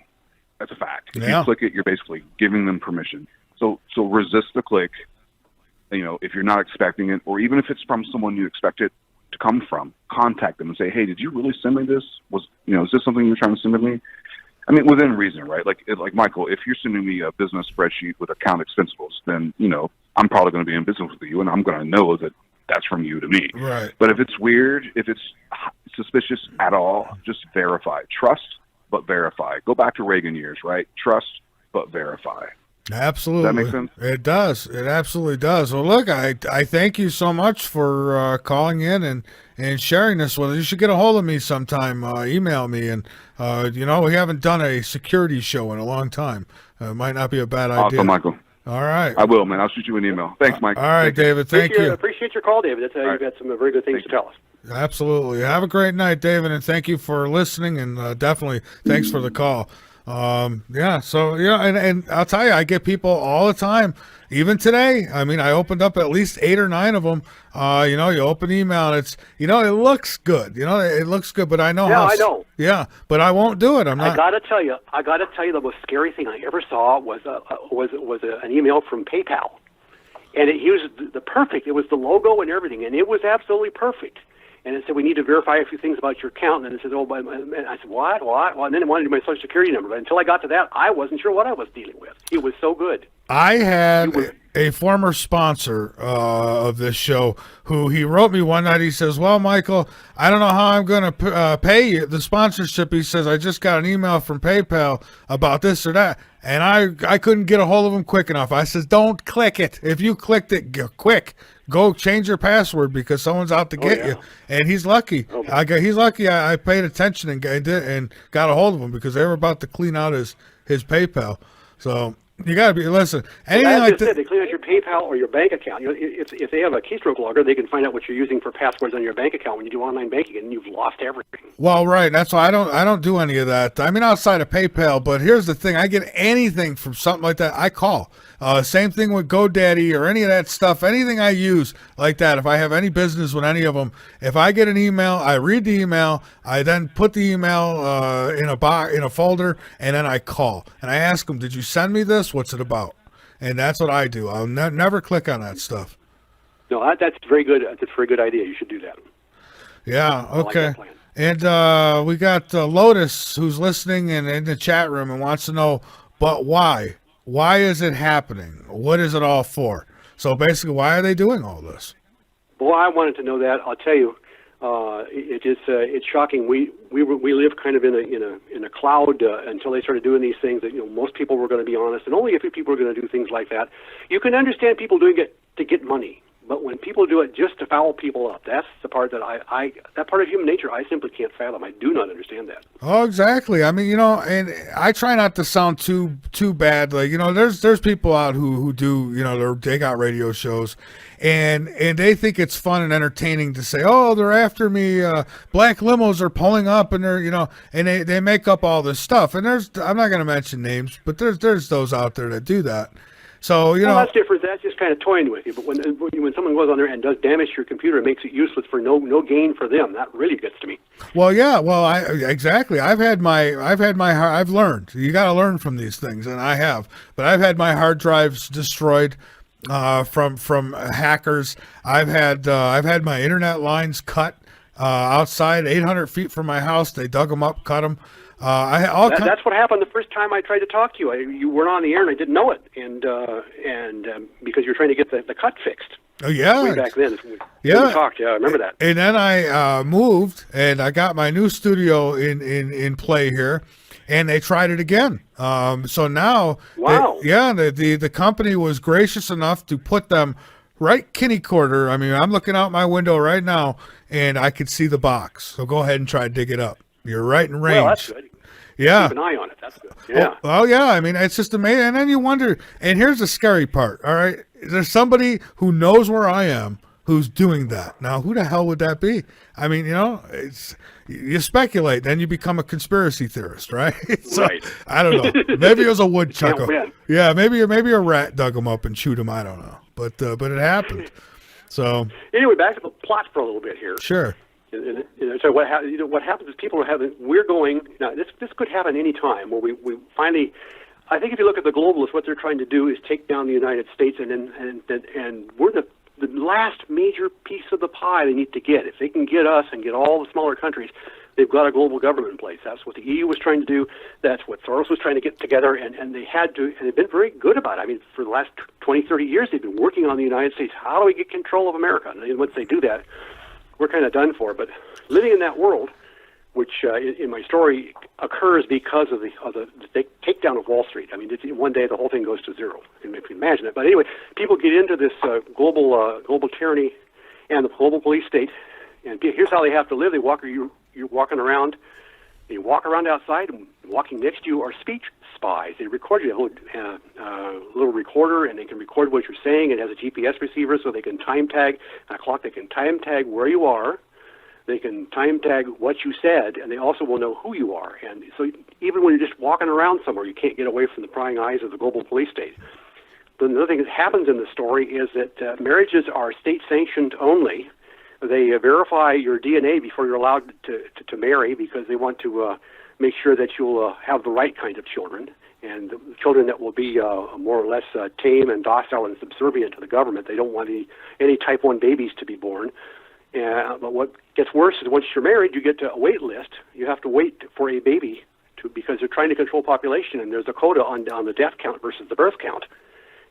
That's a fact. If Yeah. you click it, you're basically giving them permission. So resist the click. You know, if you're not expecting it, or even if it's from someone you expect it to come from, contact them and say, hey, did you really send me this? Is this something you're trying to send to me? I mean, within reason, right? Like Michael, if you're sending me a business spreadsheet with account expensables, then, I'm probably going to be in business with you, and I'm going to know that that's from you to me. Right. But if it's weird, if it's suspicious at all, just verify. Trust, but verify. Go back to Reagan years, right? Trust, but verify. Absolutely. Does that make sense? It does. It absolutely does. Well, look, I thank you so much for calling in and sharing this with us. You should get a hold of me sometime. Email me. And, we haven't done a security show in a long time. It might not be a bad idea. Awesome, Michael. All right. I will, man. I'll shoot you an email. Thanks, Mike. All right, David. Thank you. Appreciate your call, David. You've got some very good things to tell us. Absolutely. Have a great night, David, and thank you for listening. And definitely thanks for the call. And I'll tell you, I get people all the time, even today. I mean, I opened up at least 8 or 9 of them. You open email and it's, it looks good. It looks good, but I know I know. Yeah, but I won't do it. I'm not. I gotta tell you, the most scary thing I ever saw was an email from PayPal, and it used the perfect. It was the logo and everything, and it was absolutely perfect. And it said, we need to verify a few things about your account. And it said, and I said, what? Well, and then it wanted my social security number. But until I got to that, I wasn't sure what I was dealing with. It was so good. I had a former sponsor of this show who he wrote me one night. He says, well, Michael, I don't know how I'm going to pay you the sponsorship. He says, I just got an email from PayPal about this or that. And I couldn't get a hold of him quick enough. I says, don't click it. If you clicked it, quick. Go change your password because someone's out to get you. And he's lucky. He's lucky I paid attention and got a hold of him because they were about to clean out his PayPal. So you got to listen. Anything like that. They clean out your PayPal or your bank account. If they have a keystroke logger, they can find out what you're using for passwords on your bank account when you do online banking, and you've lost everything. Well, right. That's why I don't do any of that. I mean, outside of PayPal. But here's the thing: I get anything from something like that, I call. Same thing with GoDaddy or any of that stuff. Anything I use like that, if I have any business with any of them, if I get an email, I read the email. I then put the email in a folder, and then I call and I ask them, "Did you send me this? What's it about?" And that's what I do. I'll never click on that stuff. No, that's very good. That's a very good idea. You should do that. Yeah. Okay. I like that plan. And we got Lotus who's listening and in the chat room and wants to know, but why? Why is it happening? What is it all for? So basically, why are they doing all this? Well, I wanted to know that. I'll tell you, it's shocking. We live kind of in a cloud until they started doing these things. That most people were going to be honest, and only a few people are going to do things like that. You can understand people doing it to get money, but when people do it just to foul people up, that's the part that that part of human nature I simply can't fathom. I do not understand that. Oh, exactly. I mean, and I try not to sound too bad. Like, there's people out who do, they got radio shows and they think it's fun and entertaining to say, oh, they're after me. Black limos are pulling up and they're, and they make up all this stuff. And I'm not going to mention names, but there's those out there that do that. So, that's different. That's just kind of toying with you. But when someone goes on there and does damage to your computer and makes it useless for no gain for them, that really gets to me. Well, yeah. Well, exactly. I've learned. You got to learn from these things, and I have. But I've had my hard drives destroyed from hackers. I've had my internet lines cut outside 800 feet from my house. They dug them up, cut them. That's what happened the first time I tried to talk to you. You weren't on the air, and I didn't know it, and because you're trying to get the cut fixed. Oh yeah, way back then. We talked. Yeah, I remember that. And then I moved, and I got my new studio in play here, and they tried it again. So now, wow, the company was gracious enough to put them right kitty corner. I mean, I'm looking out my window right now, and I could see the box. So go ahead and try to dig it up. You're right in range. Well, that's good. Yeah. Keep an eye on it. That's good. Yeah. Oh, yeah. I mean, it's just amazing. And then you wonder, and here's the scary part, all right? There's somebody who knows where I am who's doing that. Now, who the hell would that be? I mean, you speculate, then you become a conspiracy theorist, right? So, right. I don't know. Maybe it was a woodchucker. Can't win. Yeah, maybe a rat dug him up and chewed him. I don't know. But it happened. So anyway, back to the plot for a little bit here. Sure. So what happens is people are having. We're going now. This could happen any time where we finally. I think if you look at the globalists, what they're trying to do is take down the United States, and we're the last major piece of the pie they need to get. If they can get us and get all the smaller countries, they've got a global government in place. That's what the EU was trying to do. That's what Soros was trying to get together, and they had to, and they've been very good about it. I mean, for the last 20, 30 years, they've been working on the United States. How do we get control of America? And once they do that, we're kind of done for. But living in that world, which in my story occurs because of the takedown of Wall Street. I mean, one day the whole thing goes to zero, if you can imagine it. But anyway, people get into this global tyranny and the global police state, and here's how they have to live. You're walking around, you walk around outside, and walking next to you are speech spies. They record you, a little recorder, and they can record what you're saying. It has a GPS receiver, so they can time tag a clock. They can time tag where you are. They can time tag what you said, and they also will know who you are. And so even when you're just walking around somewhere, you can't get away from the prying eyes of the global police state. But another thing that happens in the story is that marriages are state-sanctioned only. They verify your DNA before you're allowed to marry because they want to make sure that you'll have the right kind of children, and the children that will be more or less tame and docile and subservient to the government. They don't want any type 1 babies to be born. But what gets worse is once you're married, you get to a wait list. You have to wait for a baby because they're trying to control population, and there's a quota on the death count versus the birth count.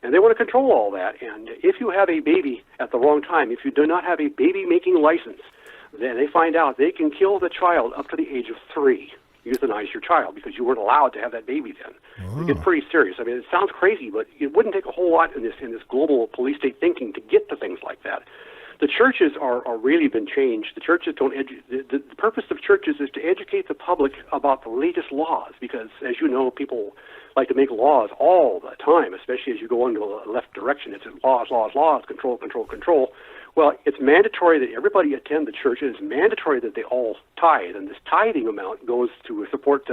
And they want to control all that. And if you have a baby at the wrong time, if you do not have a baby-making license, then they find out they can kill the child up to the age of 3, euthanize your child, because you weren't allowed to have that baby then. Oh. It gets pretty serious. I mean, it sounds crazy, but it wouldn't take a whole lot in this global police state thinking to get to things like that. The churches are really been changed. The churches don't the purpose of churches is to educate the public about the latest laws, because, as you know, people like to make laws all the time, especially as you go into a left direction. It's laws, control, control, control. Well, it's mandatory that everybody attend the church. It's mandatory that they all tithe, and this tithing amount goes to support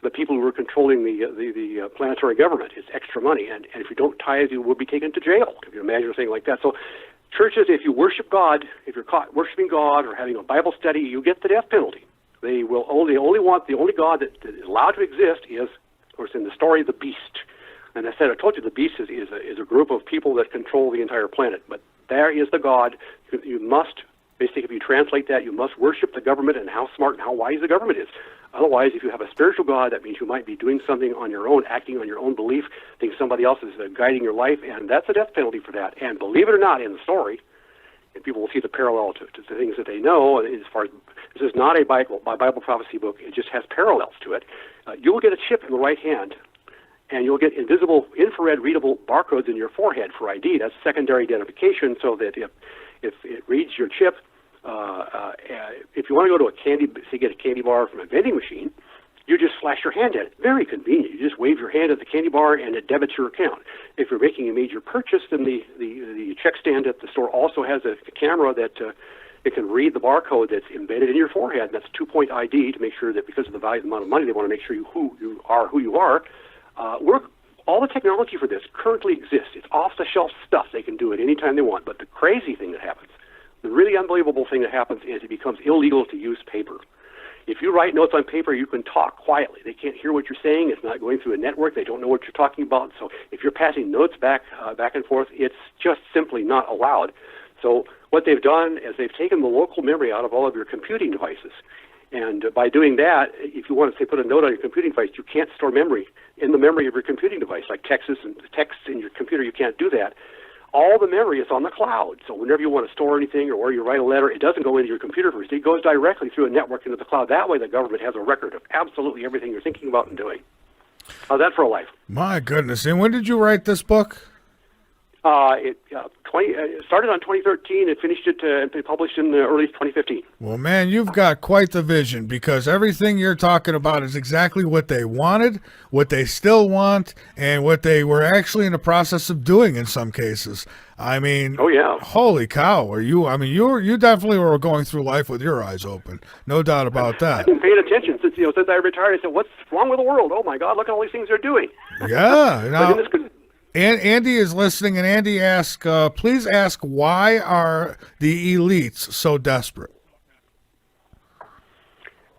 the people who are controlling the planetary government. It's extra money, and if you don't tithe, you will be taken to jail, if you imagine a thing like that. So churches, if you worship God, if you're caught worshiping God or having a Bible study, you get the death penalty. They only want the only God that is allowed to exist is, of course, in the story, the beast. And I told you, the beast is a group of people that control the entire planet. But there is the God. You must, basically, if you translate that, you must worship the government and how smart and how wise the government is. Otherwise, if you have a spiritual God, that means you might be doing something on your own, acting on your own belief, think somebody else is guiding your life, and that's a death penalty for that. And believe it or not, in the story, and people will see the parallel to the things that they know, as far as this is not a Bible prophecy book, it just has parallels to it. You'll get a chip in the right hand, and you'll get invisible, infrared readable barcodes in your forehead for ID. That's secondary identification, so that if it reads your chip, if you want to go to get a candy bar from a vending machine, you just flash your hand at it. Very convenient. You just wave your hand at the candy bar and it debits your account. If you're making a major purchase, then the check stand at the store also has a camera that it can read the barcode that's embedded in your forehead. And that's 2-point ID to make sure that because of the value of the amount of money, they want to make sure who you are. All the technology for this currently exists. It's off-the-shelf stuff. They can do it anytime they want. But the crazy thing that happens, the really unbelievable thing that happens is it becomes illegal to use paper. If you write notes on paper, you can talk quietly. They can't hear what you're saying. It's not going through a network. They don't know what you're talking about. So if you're passing notes back and forth, it's just simply not allowed. So what they've done is they've taken the local memory out of all of your computing devices. And by doing that, if you want to, say, put a note on your computing device, you can't store memory in the memory of your computing device, like text in your computer. You can't do that. All the memory is on the cloud. So whenever you want to store anything or where you write a letter, it doesn't go into your computer first. It goes directly through a network into the cloud. That way the government has a record of absolutely everything you're thinking about and doing. How's that for a life? My goodness. And when did you write this book? It started on 2013 and finished it and published in early 2015. Well, man, you've got quite the vision, because everything you're talking about is exactly what they wanted, what they still want, and what they were actually in the process of doing in some cases. I mean, oh yeah, holy cow! You definitely were going through life with your eyes open, no doubt about that. I've been paying attention since I retired. I said, "What's wrong with the world? Oh my God, look at all these things they're doing." Yeah. Now, and Andy is listening, and Andy asks, please ask, why are the elites so desperate?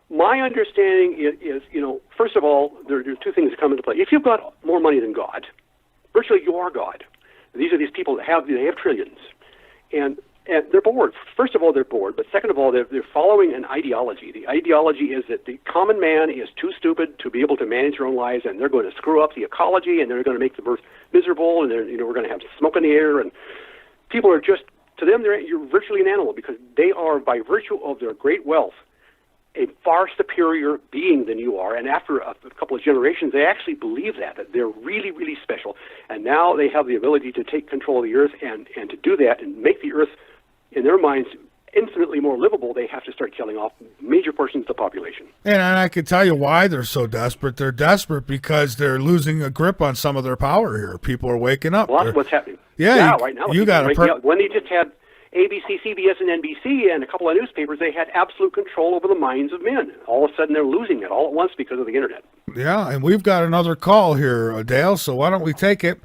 My understanding is, first of all, there are two things that come into play. If you've got more money than God, virtually you are God. These are these people that have trillions, and they're bored. First of all, they're bored, but second of all, they're following an ideology. The ideology is that the common man is too stupid to be able to manage their own lives, and they're going to screw up the ecology, and they're going to make the earth miserable, and we're going to have smoke in the air, and people are just, to them, you're virtually an animal because they are, by virtue of their great wealth, a far superior being than you are, and after a couple of generations, they actually believe that they're really, really special, and now they have the ability to take control of the earth, and to do that and make the earth, in their minds, infinitely more livable. They have to start killing off major portions of the population. And I can tell you why they're so desperate. They're desperate because they're losing a grip on some of their power here. People are waking up. Well, that's what's happening. Yeah, right now. You got when they just had ABC, CBS, and NBC, and a couple of newspapers, they had absolute control over the minds of men. All of a sudden, they're losing it all at once because of the internet. Yeah, and we've got another call here, Dale, so why don't we take it?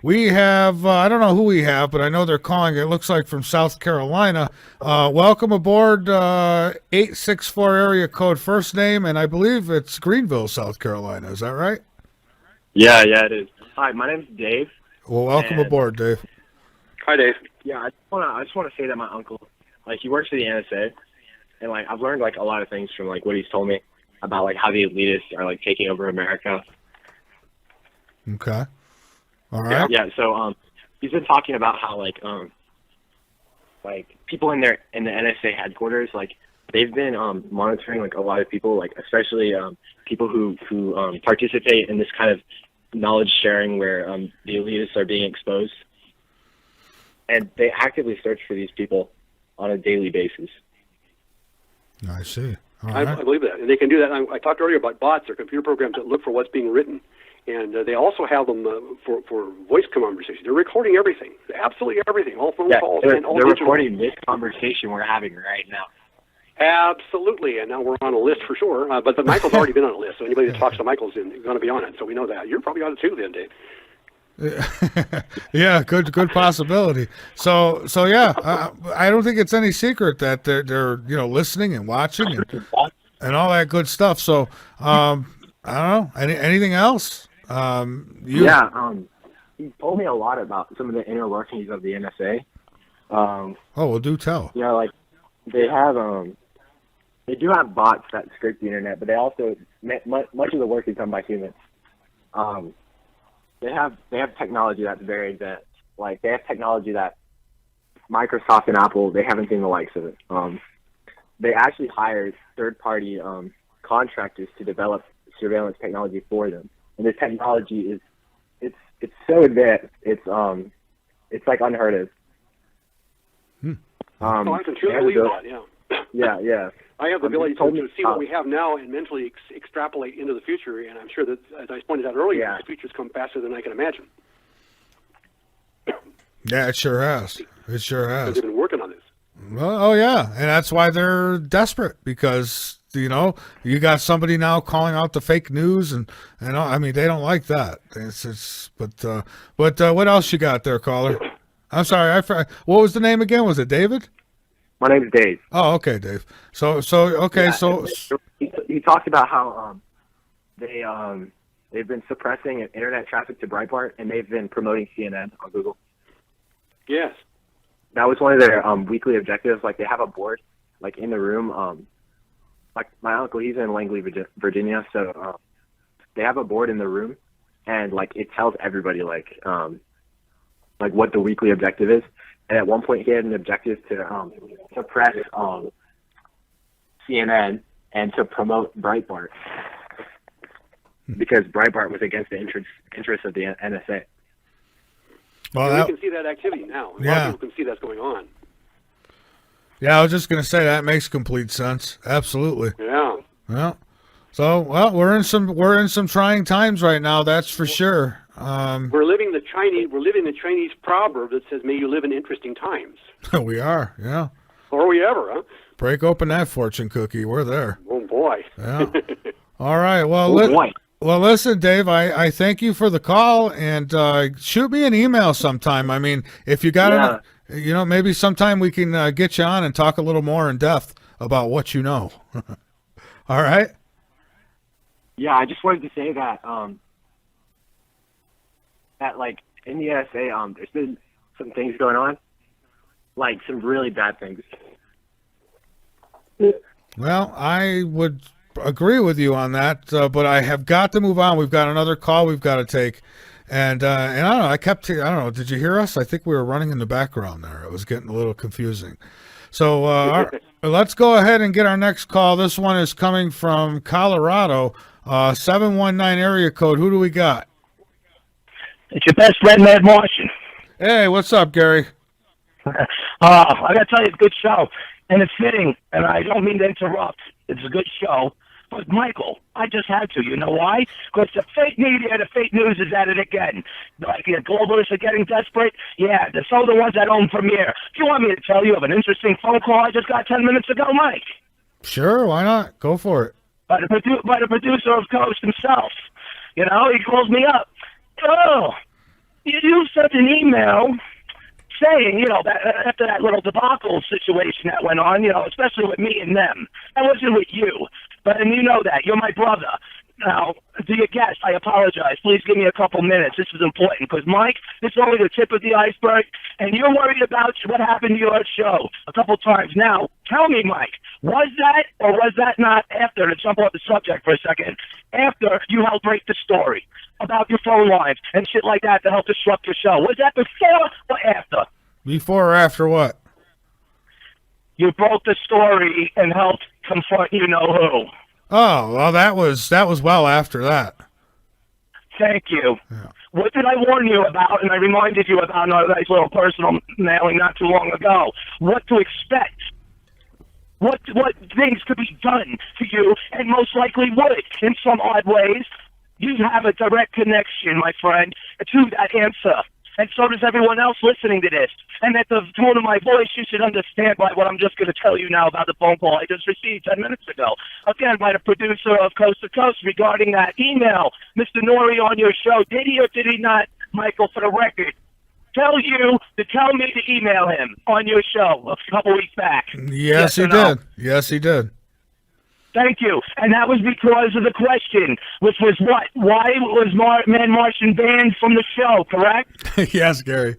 We have, I don't know who we have, but I know they're calling. It looks like from South Carolina. Welcome aboard, 864 area code, first name, and I believe it's Greenville, South Carolina. Is that right? Yeah, it is. Hi, my name's Dave. Well, welcome aboard, Dave. Hi, Dave. Yeah, I just want to say that my uncle, he works for the NSA, and I've learned a lot of things from what he's told me about how the elitists are taking over America. Okay. All right. Yeah. So he's been talking about how people in the NSA headquarters they've been monitoring a lot of people especially people who participate in this kind of knowledge sharing where the elitists are being exposed. And they actively search for these people on a daily basis. I see. All right. I believe that. And they can do that. I talked earlier about bots or computer programs that look for what's being written. And they also have them for voice conversations. They're recording everything, absolutely everything, all phone calls. They're all digital. recording this conversation we're having right now. Absolutely, and now we're on a list for sure. But Michael's already been on a list, so anybody that talks to Michael's going to be on it. So we know that. You're probably on it too then, Dave. Yeah, good possibility. So yeah, I don't think it's any secret that they're listening and watching and all that good stuff. So I don't know. Anything else? He told me a lot about some of the inner workings of the NSA. Well, do tell. They do have bots that scrape the internet, but they also much of the work is done by humans. They have technology that's very advanced. They have technology that Microsoft and Apple, they haven't seen the likes of it. They actually hired third-party contractors to develop surveillance technology for them, and this technology it's so advanced. It's unheard of. I can truly believe that. Yeah. Yeah. I have the ability to see what we have now and mentally extrapolate into the future, and I'm sure that, as I pointed out earlier, the future's come faster than I can imagine. Yeah, it sure has. It sure has. They've been working on this. Well, oh yeah, and that's why they're desperate because you got somebody now calling out the fake news and I mean they don't like that. But what else you got there, caller? I'm sorry, what was the name again? Was it David? My name's Dave. Oh, okay, Dave. So okay, so he talked about how they've been suppressing internet traffic to Breitbart, and they've been promoting CNN on Google. Yes, that was one of their weekly objectives. They have a board in the room. My uncle, he's in Langley, Virginia, so they have a board in the room, and it tells everybody what the weekly objective is. And at one point, he had an objective to suppress CNN and to promote Breitbart because Breitbart was against the interests of the NSA. Well, we can see that activity now. A lot of people can see that's going on. Yeah, I was just going to say that makes complete sense. Absolutely. Yeah. Well, so we're in some trying times right now. That's for sure. We're living the Chinese proverb that says, "May you live in interesting times." We are, yeah. Or are we ever, huh? Break open that fortune cookie. We're there. Oh boy. Yeah. All right. Well, well, listen, Dave. I thank you for the call and shoot me an email sometime. I mean, if you got maybe sometime we can get you on and talk a little more in depth about what you know. All right. Yeah, I just wanted to say that that like in the NSA, there's been some things going on, like some really bad things. Well, I would agree with you on that, but I have got to move on. We've got another call we've got to take, and I don't know. I don't know. Did you hear us? I think we were running in the background there. It was getting a little confusing. So let's go ahead and get our next call. This one is coming from Colorado, 719 area code. Who do we got? It's your best friend, Mad Martian. Hey, what's up, Gary? I gotta tell you, it's a good show, and it's fitting, and I don't mean to interrupt. It's a good show. But, Michael, I just had to. You know why? Because the fake media, the fake news is at it again. Like, the globalists are getting desperate. Yeah, so the ones that own Premiere. Do you want me to tell you of an interesting phone call I just got 10 minutes ago, Mike? Sure, why not? Go for it. By the producer of Coast himself. You know, he calls me up. Oh, you sent an email saying, you know, that after that little debacle situation that went on, you know, especially with me and them. That wasn't with you, but and you know that. You're my brother. Now, to your guest, I apologize. Please give me a couple minutes. This is important because, Mike, this is only the tip of the iceberg, and you're worried about what happened to your show a couple times. Now, tell me, Mike, was that or was that not after, to jump off the subject for a second, after you helped break the story about your phone lines and shit like that to help disrupt your show? Was that before or after? Before or after what? You broke the story and helped confront you-know-who. Oh, well, that was well after that. Thank you. Yeah. What did I warn you about? And I reminded you about a nice little personal mailing not too long ago. What to expect. What things could be done to you, and most likely would, in some odd ways. You have a direct connection, my friend, to that answer. And so does everyone else listening to this. And at the tone of my voice, you should understand by what I'm just going to tell you now about the phone call I just received 10 minutes ago. Again, by the producer of Coast to Coast regarding that email. Mr. Nori on your show, did he or did he not, Michael, for the record, tell you to tell me to email him on your show a couple weeks back? Yes, he did. Yes, he did. Thank you. And that was because of the question, which was what? Why was Man Martian banned from the show, correct? Yes, Gary.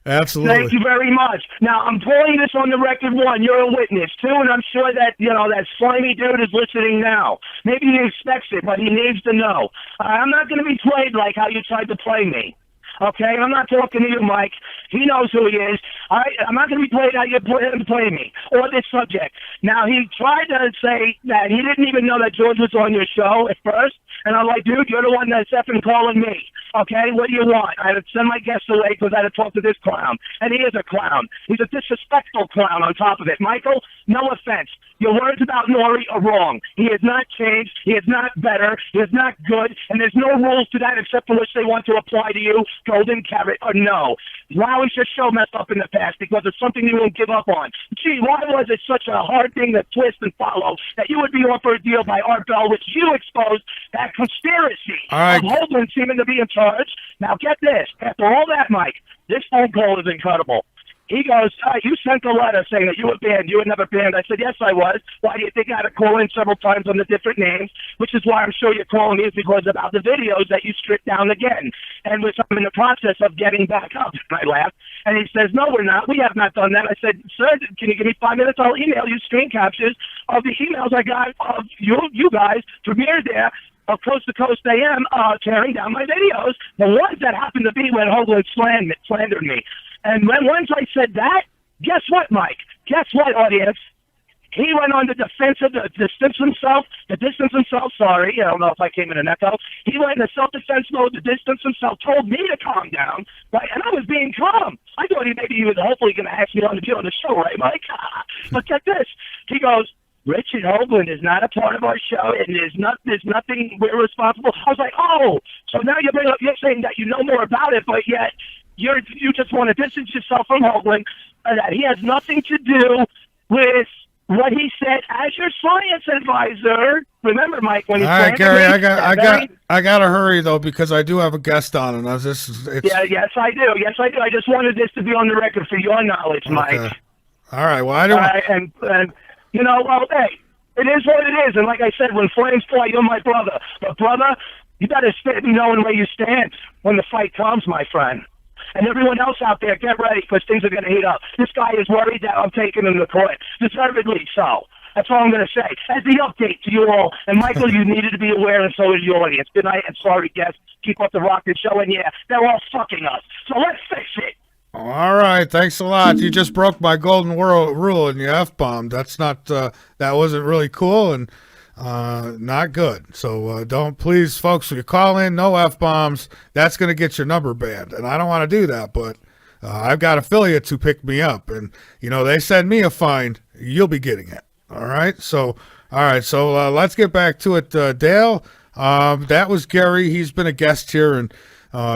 Absolutely. Thank you very much. Now, I'm pulling this on the record, one. You're a witness, two, and I'm sure that, you know, that slimy dude is listening now. Maybe he expects it, but he needs to know. I'm not going to be played like how you tried to play me. Okay, I'm not talking to you, Mike. He knows who he is. I'm not going to be played how you play me or this subject. Now, he tried to say that he didn't even know that George was on your show at first. And I'm like, dude, you're the one that's effing calling me. Okay, what do you want? I had to send my guest away because I had to talk to this clown. And he is a clown. He's a disrespectful clown on top of it. Michael, no offense. Your words about Nori are wrong. He has not changed. He is not better. He is not good. And there's no rules to that except for which they want to apply to you, golden carrot or no. Why was your show messed up in the past? Because it's something you won't give up on. Gee, why was it such a hard thing to twist and follow that you would be offered a deal by Art Bell, which you exposed that conspiracy of Hoagland seeming to be in charge? Now get this. After all that, Mike, this phone call is incredible. He goes, you sent a letter saying that you were banned. You were never banned. I said, yes, I was. Why do you think I had to call in several times on the different names? Which is why I'm sure you're calling me, is because about the videos that you stripped down again. And which I'm in the process of getting back up. And I laughed. And he says, no, we're not. We have not done that. I said, sir, can you give me 5 minutes? I'll email you screen captures of the emails I got of you guys premiered there of Coast to Coast AM tearing down my videos. The ones that happened to be when Hoagland slandered me. And when once I said that, guess what, Mike? Guess what, audience? He went on the defensive, to distance himself, sorry, I don't know if I came in an echo. He went into self-defense mode to distance himself, told me to calm down, right? And I was being calm. I thought maybe he was hopefully going to ask me on to be on the show, right, Mike? But get this. He goes, Richard Hoagland is not a part of our show, and there's nothing we're responsible. I was like, oh, so now you're saying that you know more about it, but yet you just want to distance yourself from Hoagland, and that he has nothing to do with what he said as your science advisor. Remember, Mike, when he said, Gary, I got to hurry though because I do have a guest on, and yes, I do. I just wanted this to be on the record for your knowledge, Mike. All right. Well, I don't. And you know, well, hey, It is what it is. And like I said, when flames fly, you're my brother. But brother, you better be knowing where you stand when the fight comes, my friend. And everyone else out there, get ready because things are going to heat up. This guy is worried that I'm taking him to court. Deservedly so. That's all I'm going to say. As the update to you all, and Michael, you needed to be aware, and so did the audience. Good night, and sorry, guests. Keep up the rocket show, and yeah, they're all fucking us. So let's fix it. All right, thanks a lot. You just broke my golden rule and you F-bombed. That's not, that wasn't really cool and not good. So don't, please, folks, when you call in, no F-bombs. That's going to get your number banned, and I don't want to do that, but I've got affiliates who pick me up, and, you know, they send me a fine. You'll be getting it. All right, so let's get back to it. Dale, that was Gary. He's been a guest here, and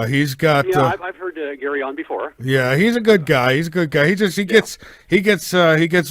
he's got. Yeah, I've heard Gary on before. Yeah, he's a good guy. He gets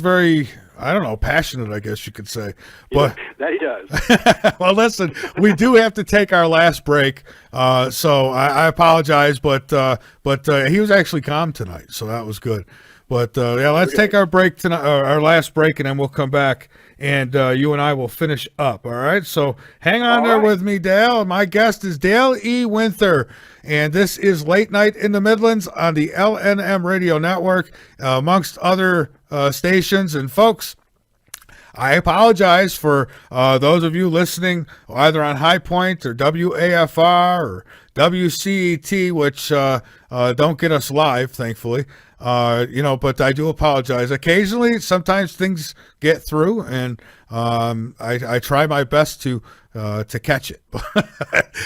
very, I don't know, passionate, I guess you could say. But yeah, that he does. well, listen, we do have to take our last break, so I apologize, but he was actually calm tonight, so that was good. But yeah, let's take our break tonight, our last break, and then we'll come back, and you and I will finish up. All right. So hang on there with me, Dale. My guest is Dale E. Winther, and this is Late Night in the Midlands on the LNM Radio Network, amongst other stations. And folks, I apologize for those of you listening either on High Point or WAFR or WCET, which don't get us live, thankfully. But I do apologize. Occasionally, sometimes things get through, and I try my best to catch it.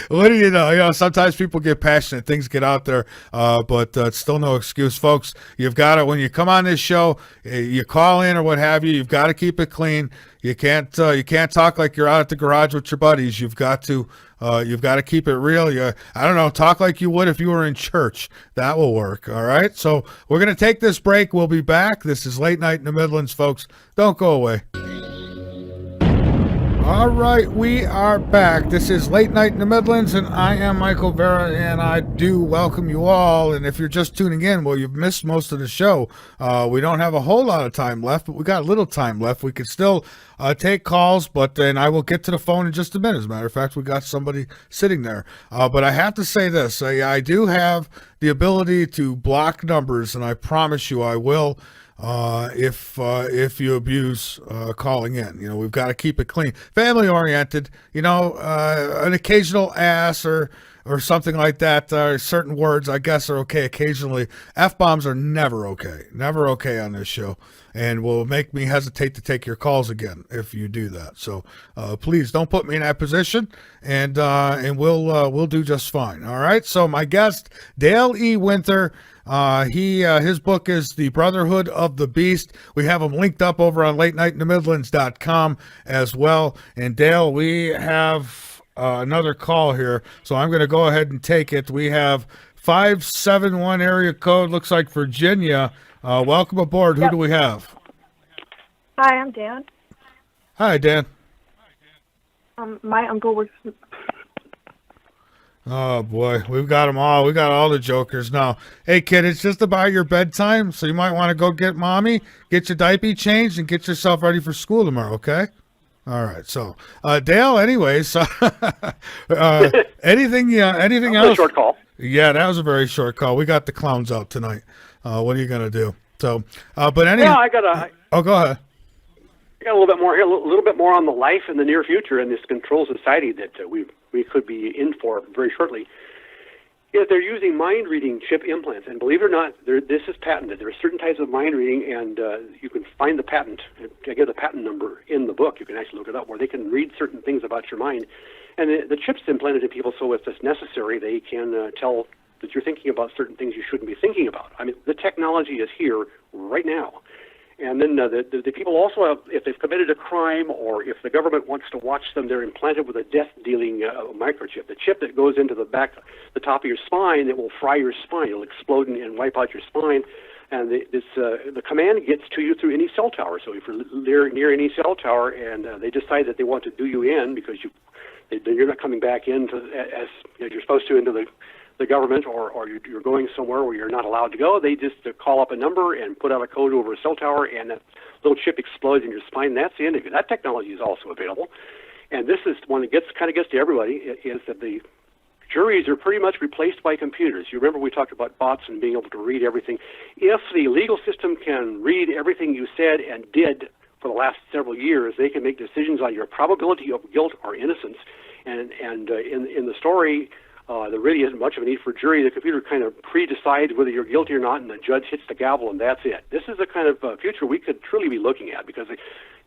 What do you know? You know, sometimes people get passionate, things get out there, but it's still no excuse, folks. You've got to, when you come on this show, you call in or what have you. You've got to keep it clean. You can't talk like you're out at the garage with your buddies. You've got to keep it real. I don't know, talk like you would if you were in church. That will work. All right. So we're going to take this break. We'll be back. This is Late Night in the Midlands, folks. Don't go away. All right, we are back. This is Late Night in the Midlands, and I am Michael Vera, and I do welcome you all. And if you're just tuning in, well, you've missed most of the show. We don't have a whole lot of time left, but we got a little time left. We could still take calls, but then I will get to the phone in just a minute. As a matter of fact, we got somebody sitting there. But I have to say this. I do have the ability to block numbers, and I promise you I will. If you abuse calling in, you know, we've got to keep it clean, family oriented. You know, an occasional ass or something like that. Certain words, I guess, are okay occasionally. F-bombs are never okay on this show, and will make me hesitate to take your calls again if you do that. So please don't put me in that position, and we'll do just fine. All right. So my guest, Dale E. Winther. His book is The Brotherhood of the Beast. We have him linked up over on LateNightInTheMidlands.com as well. And Dale, we have another call here, so I'm going to go ahead and take it. We have 571 area code, looks like Virginia. Welcome aboard. Who do we have? Hi, I'm Dan. Hi, Dan. My uncle works. Oh boy, we've got them all. We got all the jokers now. Hey kid, it's just about your bedtime, so you might want to go get mommy, get your diaper changed, and get yourself ready for school tomorrow. Okay? All right. So, Dale. Anyways, anything else? A short call. Yeah, that was a very short call. We got the clowns out tonight. What are you gonna do? So, but anyway. Yeah, go ahead. I got a little bit more here, a little bit more on the life in the near future in this control society that we could be in for very shortly. Yeah, they're using mind reading chip implants, and believe it or not, this is patented. There are certain types of mind reading, and you can find the patent. I give the patent number in the book. You can actually look it up, where they can read certain things about your mind, and the chips implanted in people, so if it's necessary, they can tell that you're thinking about certain things you shouldn't be thinking about. I mean, the technology is here right now. And then the people also have, if they've committed a crime or if the government wants to watch them, they're implanted with a death-dealing microchip. The chip that goes into the top of your spine, that will fry your spine. It'll explode and wipe out your spine. And the command gets to you through any cell tower. So if you're near any cell tower and they decide that they want to do you in because you're not coming back as you're supposed to into the government or you're going somewhere where you're not allowed to go. They just call up a number and put out a code over a cell tower, and that little chip explodes in your spine. That's the end of it. That technology is also available. And this is one that gets to everybody, is that the juries are pretty much replaced by computers. You remember we talked about bots and being able to read everything. If the legal system can read everything you said and did for the last several years, they can make decisions on your probability of guilt or innocence. And in the story, there really isn't much of a need for a jury. The computer kind of pre-decides whether you're guilty or not, and the judge hits the gavel, and that's it. This is the kind of future we could truly be looking at, because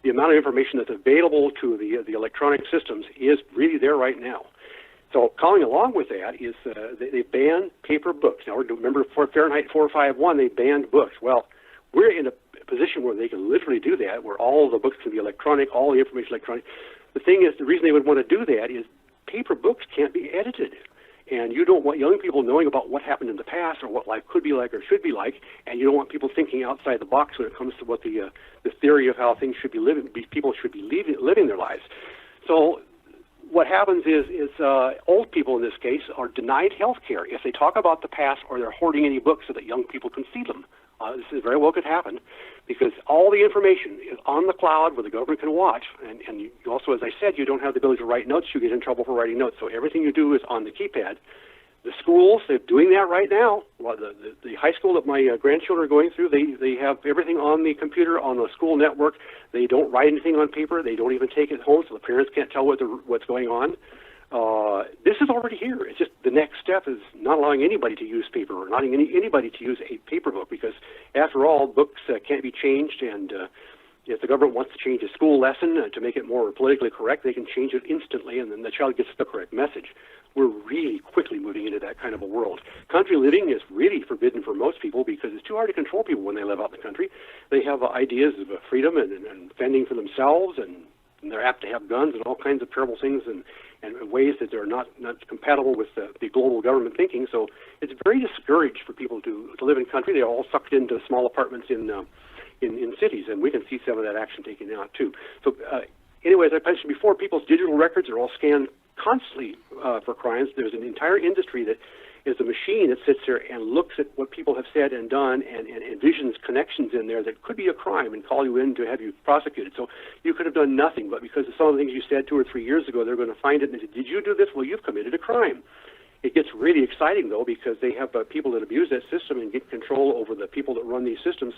the amount of information that's available to the electronic systems is really there right now. So calling along with that is they ban paper books. Now, remember, for Fahrenheit 451, they banned books. Well, we're in a position where they can literally do that, where all the books can be electronic, all the information electronic. The thing is, the reason they would want to do that is paper books can't be edited. And you don't want young people knowing about what happened in the past or what life could be like or should be like, and you don't want people thinking outside the box when it comes to what the theory of how things should be people should be living their lives. So what happens is old people in this case are denied health care if they talk about the past or they're hoarding any books so that young people can see them. This is very well could happen, because all the information is on the cloud where the government can watch. And you also, as I said, you don't have the ability to write notes. You get in trouble for writing notes. So everything you do is on the keypad. The schools, they're doing that right now. Well, the high school that my grandchildren are going through, they have everything on the computer, on the school network. They don't write anything on paper. They don't even take it home, so the parents can't tell what's going on. This is already here. It's just the next step is not allowing anybody to use paper, or not anybody to use a paper book, because after all, books can't be changed, and if the government wants to change a school lesson to make it more politically correct, they can change it instantly, and then the child gets the correct message. We're really quickly moving into that kind of a world. Country living is really forbidden for most people because it's too hard to control people when they live out in the country. They have ideas of freedom and fending for themselves, and they're apt to have guns and all kinds of terrible things and ways that they're not compatible with the global government thinking. So it's very discouraged for people to live in country. They're all sucked into small apartments in cities, and we can see some of that action taken out too. So anyway, as I mentioned before, people's digital records are all scanned constantly for crimes. There's an entire industry that is a machine that sits there and looks at what people have said and done and envisions connections in there that could be a crime and call you in to have you prosecuted. So you could have done nothing, but because of some of the things you said 2 or 3 years ago, they're going to find it and say, did you do this? Well, you've committed a crime. It gets really exciting, though, because they have people that abuse that system and get control over the people that run these systems.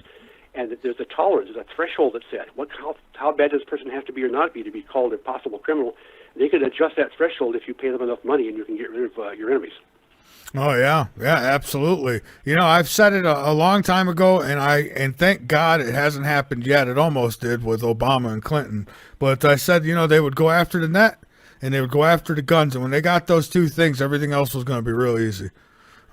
And there's a tolerance, there's a threshold that's set. How bad does this person have to be or not be to be called a possible criminal? They can adjust that threshold if you pay them enough money, and you can get rid of your enemies. Oh yeah, absolutely. You know, I've said it a long time ago, and thank God it hasn't happened yet. It almost did with Obama and Clinton. But I said, they would go after the net and they would go after the guns, and when they got those two things, everything else was going to be real easy.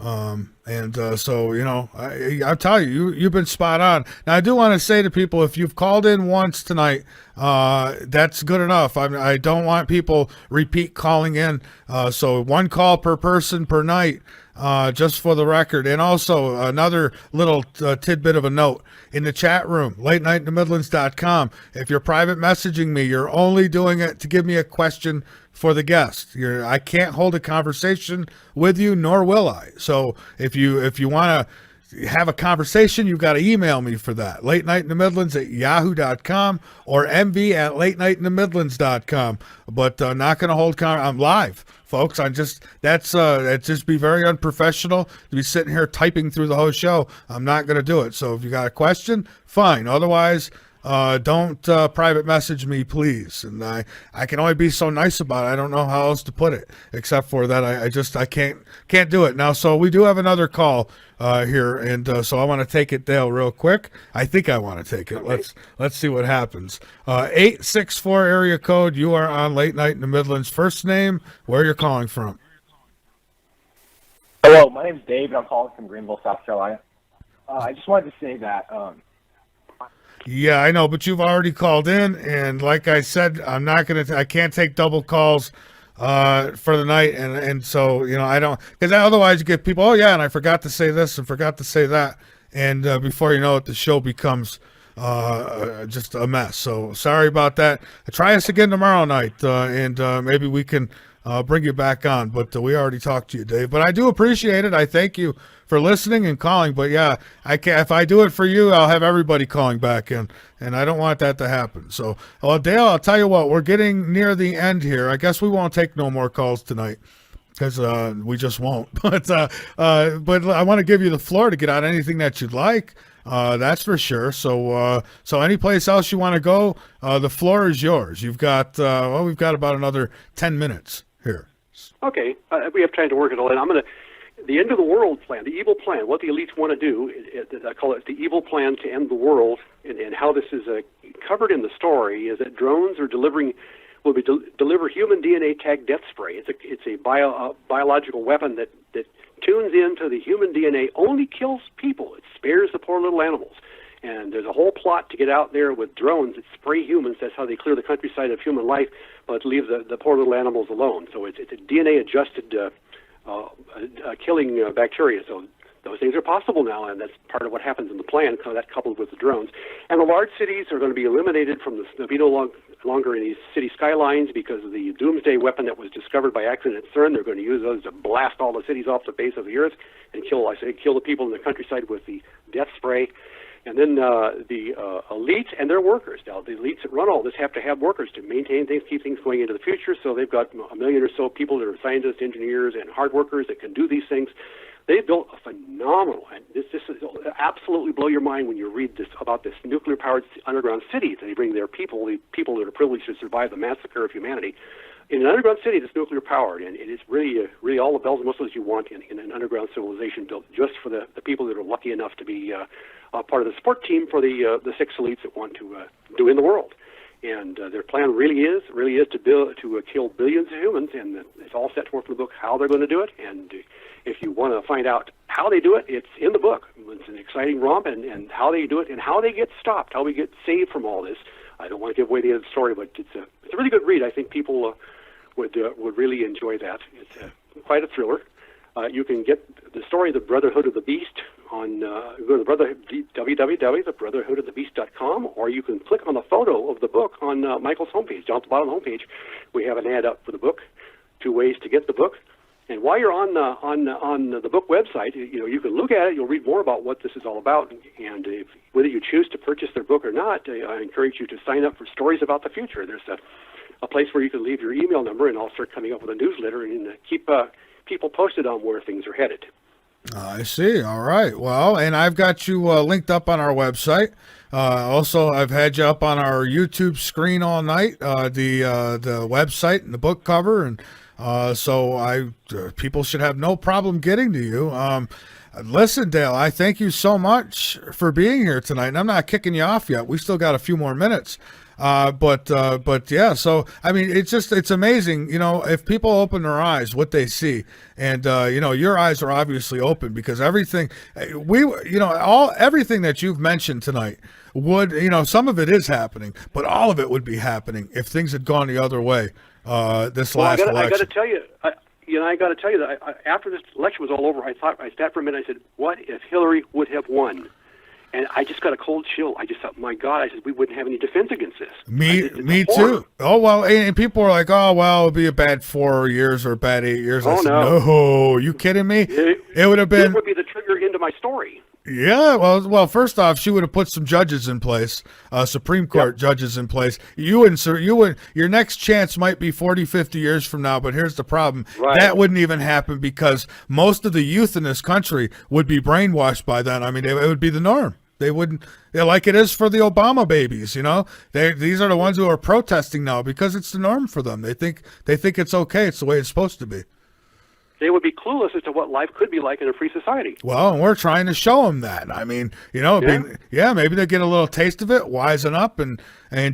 So I'll tell you've been spot on. Now I do want to say to people, if you've called in once tonight, that's good enough. I don't want people repeat calling in. So one call per person per night, just for the record. And also another little tidbit of a note in the chat room, latenightinthe-midlands.com. If you're private messaging me, you're only doing it to give me a question for the guest. I can't hold a conversation with you, nor will I. So if you want to have a conversation, you've got to email me for that. latenightinthe-midlands@yahoo.com or mv@latenightinthe-midlands.com. But not going to hold I'm live, folks. That's just be very unprofessional to be sitting here typing through the whole show. I'm not going to do it. So if you got a question, fine. Otherwise, don't private message me, please. And I can only be so nice about it. I don't know how else to put it, except for that I can't do it now. So we do have another call here, and so I want to take it, Dale, real quick. I think I want to take it. Okay. Let's see what happens. 864 area code. You are on Late Night in the Midlands. First name, where you're calling from. Hello, my name's Dave, and I'm calling from Greenville, South Carolina. I just wanted to say that. Yeah, I know, but you've already called in, and like I said, I can't take double calls for the night, and so I don't, because otherwise you get people, oh yeah, and I forgot to say this and forgot to say that, and before you know it, the show becomes just a mess. So sorry about that. Try us again tomorrow night, and maybe we can bring you back on. But we already talked to you, Dave. But I do appreciate it. I thank you for listening and calling. But yeah, I can, if I do it for you, I'll have everybody calling back in, and I don't want that to happen. So, well, Dale, I'll tell you what, we're getting near the end here. I guess we won't take no more calls tonight, because we just won't. But I want to give you the floor to get out anything that you'd like. That's for sure. So any place else you want to go, the floor is yours. You've got we've got about another 10 minutes here. Okay, we have time to work it all in. The end of the world plan, the evil plan, what the elites want to do. I call it the evil plan to end the world, and how this is covered in the story is that drones are will deliver human DNA tagged death spray. It's a biological weapon that tunes into the human DNA, only kills people. It spares the poor little animals. And there's a whole plot to get out there with drones that spray humans. That's how they clear the countryside of human life, but leave the poor little animals alone. So it's a DNA-adjusted killing bacteria. So those things are possible now, and that's part of what happens in the plan, that coupled with the drones. And the large cities are going to be eliminated from the be no longer in these city skylines because of the doomsday weapon that was discovered by accident at CERN. They're going to use those to blast all the cities off the base of the earth and kill the people in the countryside with the death spray. And then the elites and their workers. Now, the elites that run all this have to have workers to maintain things, keep things going into the future. So they've got 1 million or so people that are scientists, engineers, and hard workers that can do these things. They've built a phenomenal, and this will absolutely blow your mind when you read this about this nuclear-powered underground city that they bring their people, the people that are privileged to survive the massacre of humanity. In an underground city that's nuclear-powered, and it is really all the bells and whistles you want in an underground civilization built just for the people that are lucky enough to be part of the support team for the 6 elites that want to do in the world. And their plan really is to kill billions of humans, and it's all set forth in the book how they're going to do it. And if you want to find out how they do it, it's in the book. It's an exciting romp, and how they do it, and how they get stopped, how we get saved from all this. I don't want to give away the end of the story, but it's a really good read. I think people would really enjoy that. It's quite a thriller. You can get the story, The Brotherhood of the Beast, on go to www.thebrotherhoodofthebeast.com, or you can click on the photo of the book on Michael's homepage. Down at the bottom of the homepage, we have an ad up for the book. 2 ways to get the book. And while you're on the book website, you can look at it. You'll read more about what this is all about, and whether you choose to purchase their book or not, I encourage you to sign up for Stories About the Future. There's a place where you can leave your email number, and I'll start coming up with a newsletter and keep people posted on where things are headed. I see. All right. Well, and I've got you linked up on our website. Also, I've had you up on our YouTube screen all night, the website and the book cover, and so people should have no problem getting to you. Listen, Dale, I thank you so much for being here tonight, and I'm not kicking you off yet. We still got a few more minutes. But yeah, so, I mean, it's amazing, if people open their eyes, what they see, and, your eyes are obviously open, because everything everything that you've mentioned tonight would, some of it is happening, but all of it would be happening if things had gone the other way, this last election. I got to tell you, I got to tell you that after this election was all over, I sat for a minute, I said, what if Hillary would have won? And I just got a cold chill. I just thought, my God, I said, we wouldn't have any defense against this. Me too. Oh, well, and people are like, oh, well, it'll be a bad 4 years or a bad 8 years. I said, no, you kidding me? It would have been. It would be the trigger into my story. Yeah, well, first off, she would have put some judges in place, Supreme Court judges in place. Your next chance might be 40, 50 years from now, but here's the problem. Right. That wouldn't even happen, because most of the youth in this country would be brainwashed by then. I mean, it would be the norm. They wouldn't, like it is for the Obama babies, These are the ones who are protesting now because it's the norm for them. They think it's okay. It's the way it's supposed to be. They would be clueless as to what life could be like in a free society. Well, and we're trying to show them that. I mean, maybe they get a little taste of it, wisen up, and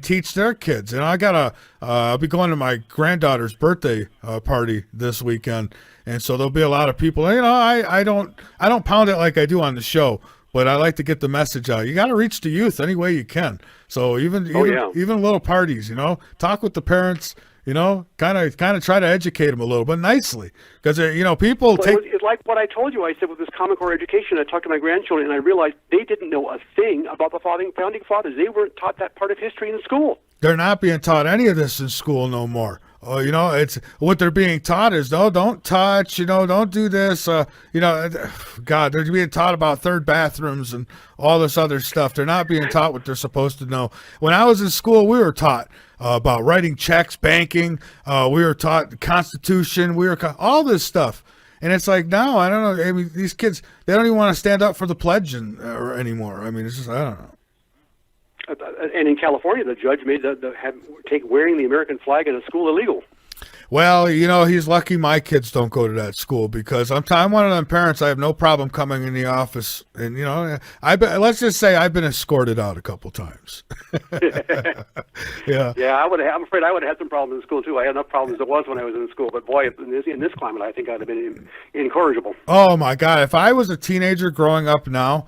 teach their kids. I'll be going to my granddaughter's birthday party this weekend, and so there'll be a lot of people. I don't pound it like I do on the show, but I like to get the message out. You got to reach the youth any way you can. So even little parties, talk with the parents. Kind of try to educate them a little bit nicely, because people take. It's like what I told you. I said with this Common Core education, I talked to my grandchildren, and I realized they didn't know a thing about the founding fathers. They weren't taught that part of history in school. They're not being taught any of this in school no more. you know, it's what they're being taught is no, don't touch, you know, don't do this. God, they're being taught about third bathrooms and all this other stuff. They're not being taught what they're supposed to know. When I was in school, we were taught about writing checks, banking. We were taught the Constitution. All this stuff. And it's like, no, I don't know. I mean, these kids, they don't even want to stand up for the pledge anymore. I mean, it's just, I don't know. And in California, the judge made take wearing the American flag in a school illegal. Well, you know, he's lucky my kids don't go to that school because I'm one of them parents. I have no problem coming in the office, and you know, let's just say I've been escorted out a couple times. Yeah. Yeah, I'm afraid I would have had some problems in school too. I had enough problems as it was when I was in school, but boy, in this climate, I think I'd have been incorrigible. Oh my God! If I was a teenager growing up now.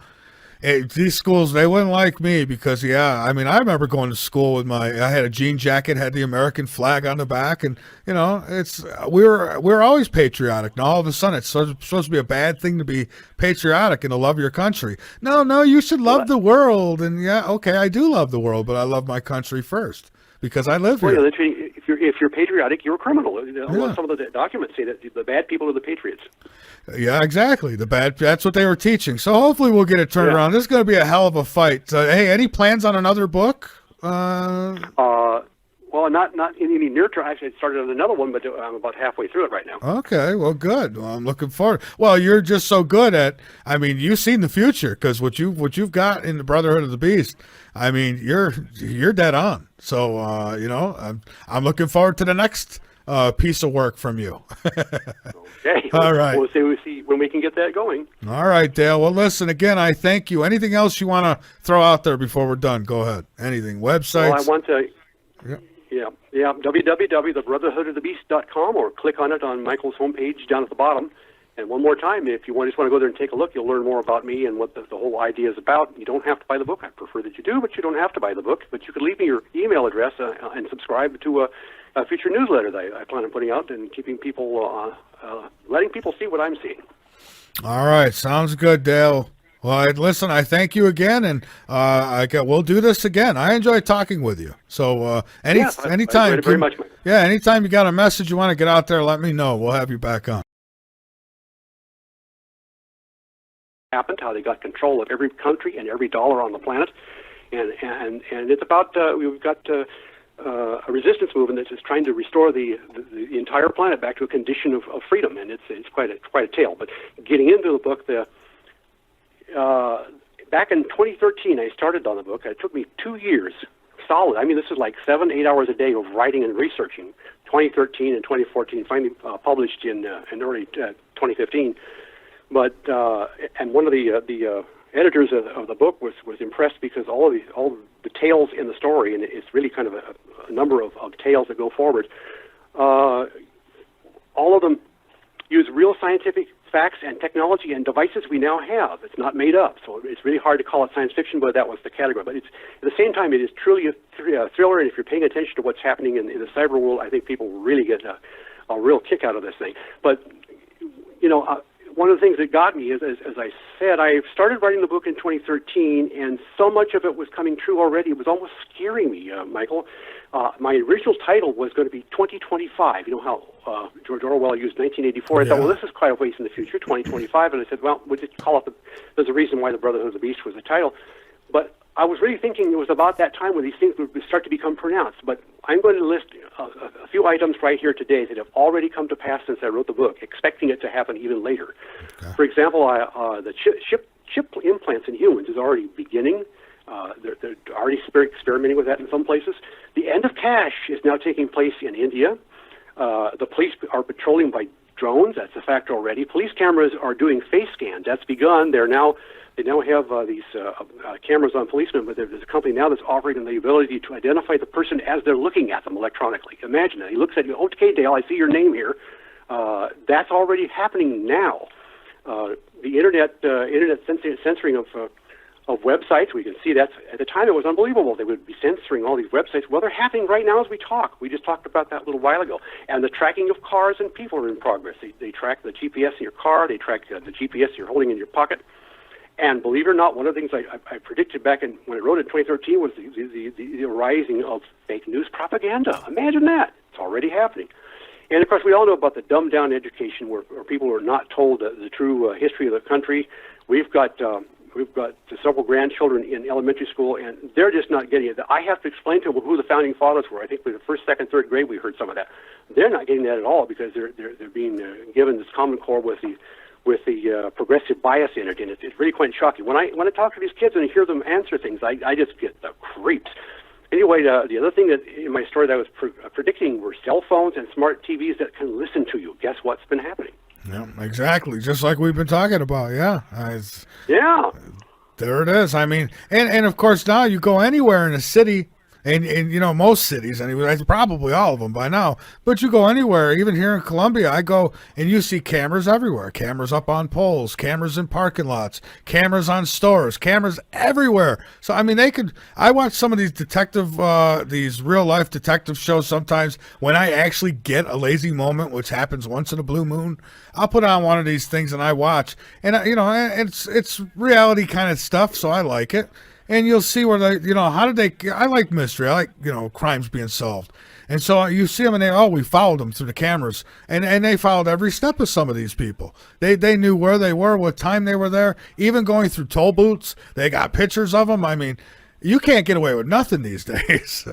These schools, they wouldn't like me because, I mean, I remember going to school with I had a jean jacket, had the American flag on the back, and, you know, we're always patriotic. Now, all of a sudden, it's supposed to be a bad thing to be patriotic and to love your country. No, you should love the world. And, okay, I do love the world, but I love my country first because I live here. Well, if you're patriotic, you're a criminal. Some of the documents say that the bad people are the patriots. Yeah, exactly. That's what they were teaching. So hopefully we'll get it turned around. This is going to be a hell of a fight. Hey, any plans on another book? Well, not in any near term. Actually, I started on another one, but I'm about halfway through it right now. Okay, well, good. Well, I'm looking forward. Well, you're just so good at. I mean, you've seen the future because what you've got in the Brotherhood of the Beast. I mean, you're dead on. So you know, I'm looking forward to the next piece of work from you. Okay. All right. We'll see when we can get that going. All right, Dale. Well, listen, again, I thank you. Anything else you want to throw out there before we're done? Go ahead. Anything? Websites? Well, I want to. Yeah. www.thebrotherhoodofthebeast.com, or click on it on Michael's homepage down at the bottom. And one more time, if you just want to go there and take a look, you'll learn more about me and what the whole idea is about. You don't have to buy the book. I prefer that you do, but you don't have to buy the book. But you could leave me your email address and subscribe to a future newsletter that I plan on putting out and keeping people, letting people see what I'm seeing. All right. Sounds good, Dale. Well, listen, I thank you again, and we'll do this again. I enjoy talking with you. So anytime, I very much, Mike. Anytime you got a message you want to get out there, let me know. We'll have you back on. Happened, how they got control of every country and every dollar on the planet, and it's about we've got a resistance movement that's just trying to restore the entire planet back to a condition of freedom, and it's quite a tale. But getting into the book, back in 2013, I started on the book. It took me 2 years solid. I mean, this is like 7-8 hours a day of writing and researching. 2013 and 2014, finally published in early 2015. But and one of the editors of the book was impressed because all the tales in the story, and it's really kind of a number of tales that go forward. All of them use real scientific facts and technology and devices we now have. It's not made up, so it's really hard to call it science fiction, but that was the category. But it's at the same time, it is truly a thriller, and if you're paying attention to what's happening in the cyber world, I think people really get a real kick out of this thing. But you know. One of the things that got me is, as I said, I started writing the book in 2013, and so much of it was coming true already. It was almost scaring me, Michael. My original title was going to be 2025. You know how George Orwell used 1984? I thought, well, this is quite a ways in the future, 2025. And I said, well, we'll just call it there's a reason why the Brotherhood of the Beast was the title. But I was really thinking it was about that time when these things would start to become pronounced. But I'm going to list a few items right here today that have already come to pass since I wrote the book, expecting it to happen even later. Okay. For example, the chip implants in humans is already beginning. They're already experimenting with that in some places. The end of cash is now taking place in India. The police are patrolling by drones. That's a fact already. Police cameras are doing face scans. That's begun. They now have these cameras on policemen, but there's a company now that's offering them the ability to identify the person as they're looking at them electronically. Imagine that. He looks at you, okay, Dale, I see your name here. That's already happening now. The internet censoring of websites, we can see that. At the time, it was unbelievable. They would be censoring all these websites. Well, they're happening right now as we talk. We just talked about that a little while ago. And the tracking of cars and people are in progress. They track the GPS in your car. They track the GPS you're holding in your pocket. And believe it or not, one of the things I predicted back when I wrote it in 2013 was the rising of fake news propaganda. Imagine that. It's already happening. And of course, we all know about the dumbed down education where people are not told the true history of the country. We've got several grandchildren in elementary school, and they're just not getting it. I have to explain to them who the founding fathers were. I think for the first, second, third grade, we heard some of that. They're not getting that at all because they're being given this Common Core with the progressive bias in it, and it's really quite shocking. When I talk to these kids and I hear them answer things, I just get the creeps. Anyway, the other thing that in my story that I was predicting were cell phones and smart TVs that can listen to you. Guess what's been happening? Yeah, exactly. Just like we've been talking about. Yeah. Yeah. There it is. I mean, and of course now you go anywhere in a city, and most cities, anyway, probably all of them by now, but you go anywhere, even here in Columbia, I go and you see cameras everywhere, cameras up on poles, cameras in parking lots, cameras on stores, cameras everywhere. So, I mean, I watch some of these these real life detective shows sometimes when I actually get a lazy moment, which happens once in a blue moon. I'll put on one of these things and I watch, and it's reality kind of stuff, so I like it. And you'll see where I like mystery. I like, crimes being solved. And so you see them and we followed them through the cameras. And they followed every step of some of these people. They knew where they were, what time they were there, even going through toll booths. They got pictures of them. I mean, you can't get away with nothing these days.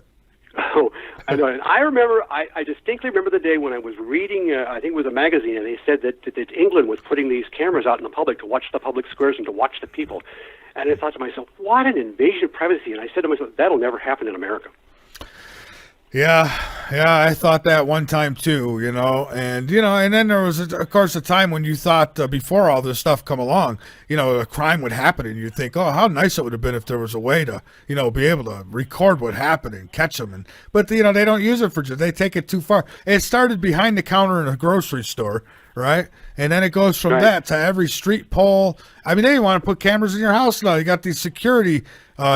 Oh, I know. And I remember, I distinctly remember the day when I was reading, I think it was a magazine, and they said that England was putting these cameras out in the public to watch the public squares and to watch the people. And I thought to myself, what an invasion of privacy. And I said to myself, that'll never happen in America. Yeah, I thought that one time too, and then there was, of course, a time when you thought before all this stuff come along, a crime would happen and you'd think, oh, how nice it would have been if there was a way to, be able to record what happened and catch them. But they don't use it they take it too far. It started behind the counter in a grocery store, right? And then it goes from that to every street pole. I mean, they want to put cameras in your house now. You got these security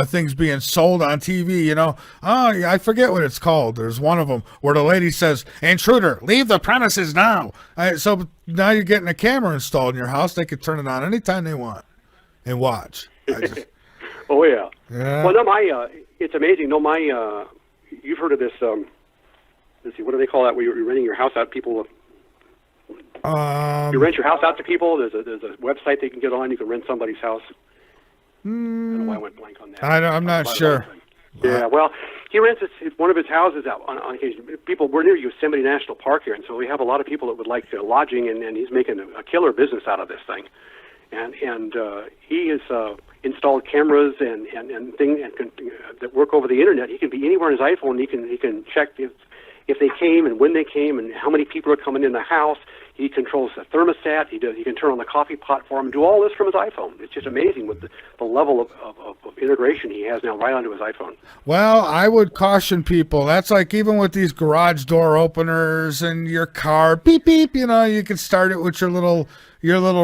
things being sold on TV, Oh, I forget what it's called. There's one of them where the lady says, "Intruder, leave the premises now." So now you're getting a camera installed in your house. They can turn it on anytime they want and watch. Oh, yeah. Yeah. Well, no, it's amazing. No, you've heard of this, let's see, what do they call that, where you're renting your house out to people? You rent your house out to people. There's a website they can get on. You can rent somebody's house. I don't know why I went blank on that. I'm not sure. Yeah, well, he rents one of his houses out on occasion. We're near Yosemite National Park here, and so we have a lot of people that would like lodging, and he's making a killer business out of this thing. And he has installed cameras and things that work over the internet. He can be anywhere on his iPhone. He can check if they came and when they came and how many people are coming in the house. He controls the thermostat. He can turn on the coffee pot for him and do all this from his iPhone. It's just amazing with the level of integration he has now right onto his iPhone. Well, I would caution people. That's like even with these garage door openers and your car, beep, beep, you can start it with your little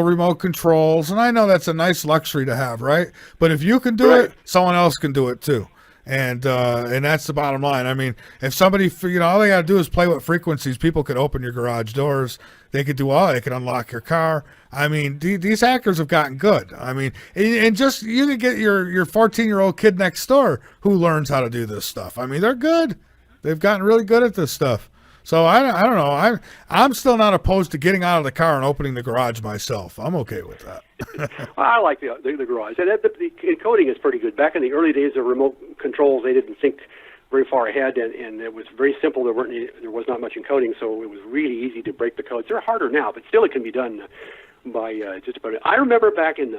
remote controls. And I know that's a nice luxury to have, right? But if you can do it, someone else can do it too. And that's the bottom line. I mean, if somebody, all they got to do is play with frequencies. People could open your garage doors. They could do they could unlock your car. I mean, these hackers have gotten good. I mean, and just you could get your 14-year-old kid next door who learns how to do this stuff. I mean, they're good. They've gotten really good at this stuff. So I don't know. I'm still not opposed to getting out of the car and opening the garage myself. I'm okay with that. I like the garage. And the encoding is pretty good. Back in the early days of remote controls, they didn't think very far ahead, and it was very simple. There was not much encoding, so it was really easy to break the codes. They're harder now, but still it can be done by just about it. I remember back in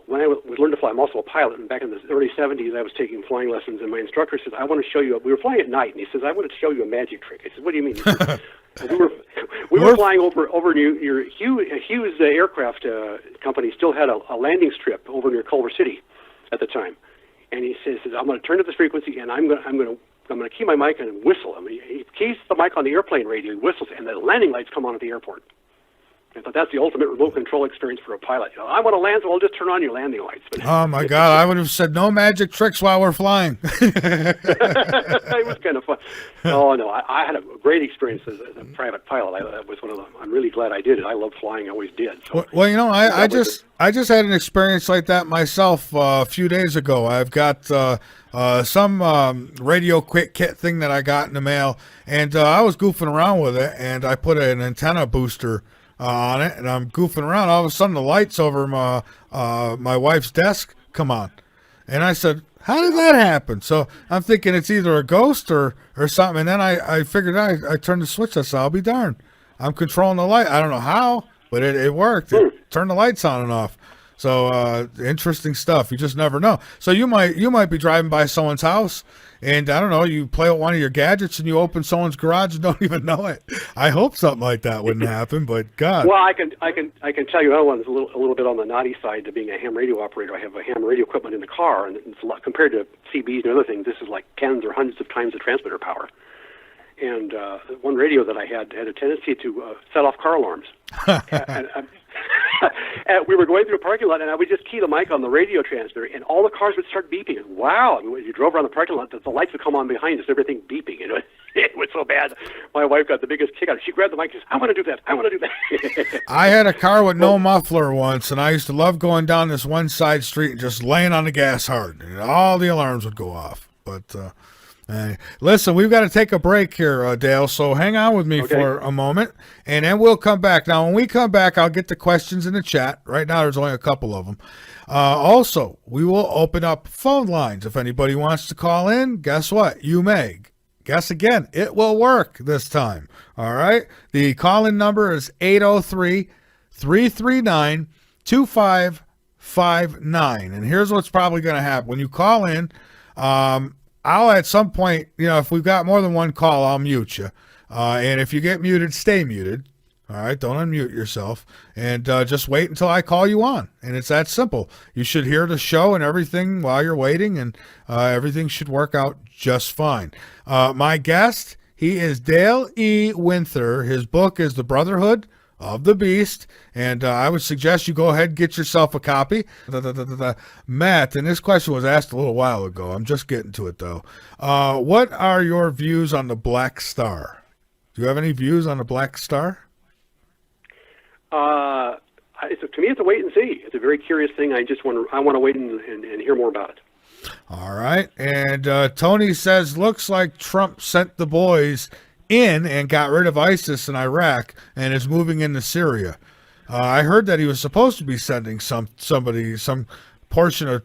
when I was learning to fly. I'm also a pilot, and back in the early 70s, I was taking flying lessons, and my instructor says, "I want to show you." We were flying at night, and he says, "I want to show you a magic trick." I said, "What do you mean?" He says, we were flying over near Hughes aircraft company still had a landing strip over near Culver City at the time, and he says, "I'm going to turn to this frequency, and I'm going to key my mic and whistle." I mean, he keys the mic on the airplane radio, he whistles, and the landing lights come on at the airport. I thought that's the ultimate remote control experience for a pilot. You know, I want to land, so I'll just turn on your landing lights. But Oh my God! I would have said no magic tricks while we're flying. it was kind of fun. Oh no, I had a great experience as a private pilot. That was one of them. I'm really glad I did it. I love flying. I always did. So. Well, you know, I just had an experience like that myself a few days ago. I've got some radio quick kit thing that I got in the mail, and I was goofing around with it, and I put an antenna booster on it, and I'm goofing around. All of a sudden, the lights over my wife's desk come on, and I said, "How did that happen?" So I'm thinking it's either a ghost or something, and then I figured out. I turned the switch. I said, "I'll be darned, I'm controlling the light." I don't know how, but it worked. It turned the lights on and off. So interesting stuff. You just never know. So you might be driving by someone's house, and I don't know, you play with one of your gadgets and you open someone's garage and don't even know it. I hope something like that wouldn't happen, but God. Well, I can tell you, that one's a little bit on the naughty side to being a ham radio operator. I have a ham radio equipment in the car, and it's a lot compared to CBs and other things. This is like tens or hundreds of times the transmitter power. And one radio that I had a tendency to set off car alarms. And we were going through a parking lot, and I would just key the mic on the radio transmitter, and all the cars would start beeping. And wow! I mean, when you drove around the parking lot, the lights would come on behind us, everything beeping. And it was so bad. My wife got the biggest kick out of it. She grabbed the mic and said, "I want to do that. I want to do that." I had a car with no muffler once, and I used to love going down this one side street and just laying on the gas hard, and all the alarms would go off. But listen, we've got to take a break here, Dale, so hang on with me for a moment, and then we'll come back. Now, when we come back, I'll get the questions in the chat. Right now, there's only a couple of them. Also, we will open up phone lines. If anybody wants to call in, guess what? You may. Guess again, it will work this time. All right? The call-in number is 803-339-2559. And here's what's probably going to happen. When you call in, I'll at some point, if we've got more than one call, I'll mute you. And if you get muted, stay muted. All right, don't unmute yourself. And just wait until I call you on. And it's that simple. You should hear the show and everything while you're waiting, and everything should work out just fine. My guest, he is Dale E. Winther. His book is The Brotherhood of the Beast, and I would suggest you go ahead and get yourself a copy. Matt, and this question was asked a little while ago. I'm just getting to it, though. What are your views on the Black Star? Do you have any views on the Black Star? To me, it's a wait and see. It's a very curious thing. I want to wait and hear more about it. All right, and Tony says, looks like Trump sent the boys in and got rid of ISIS in Iraq and is moving into Syria. I heard that he was supposed to be sending some portion of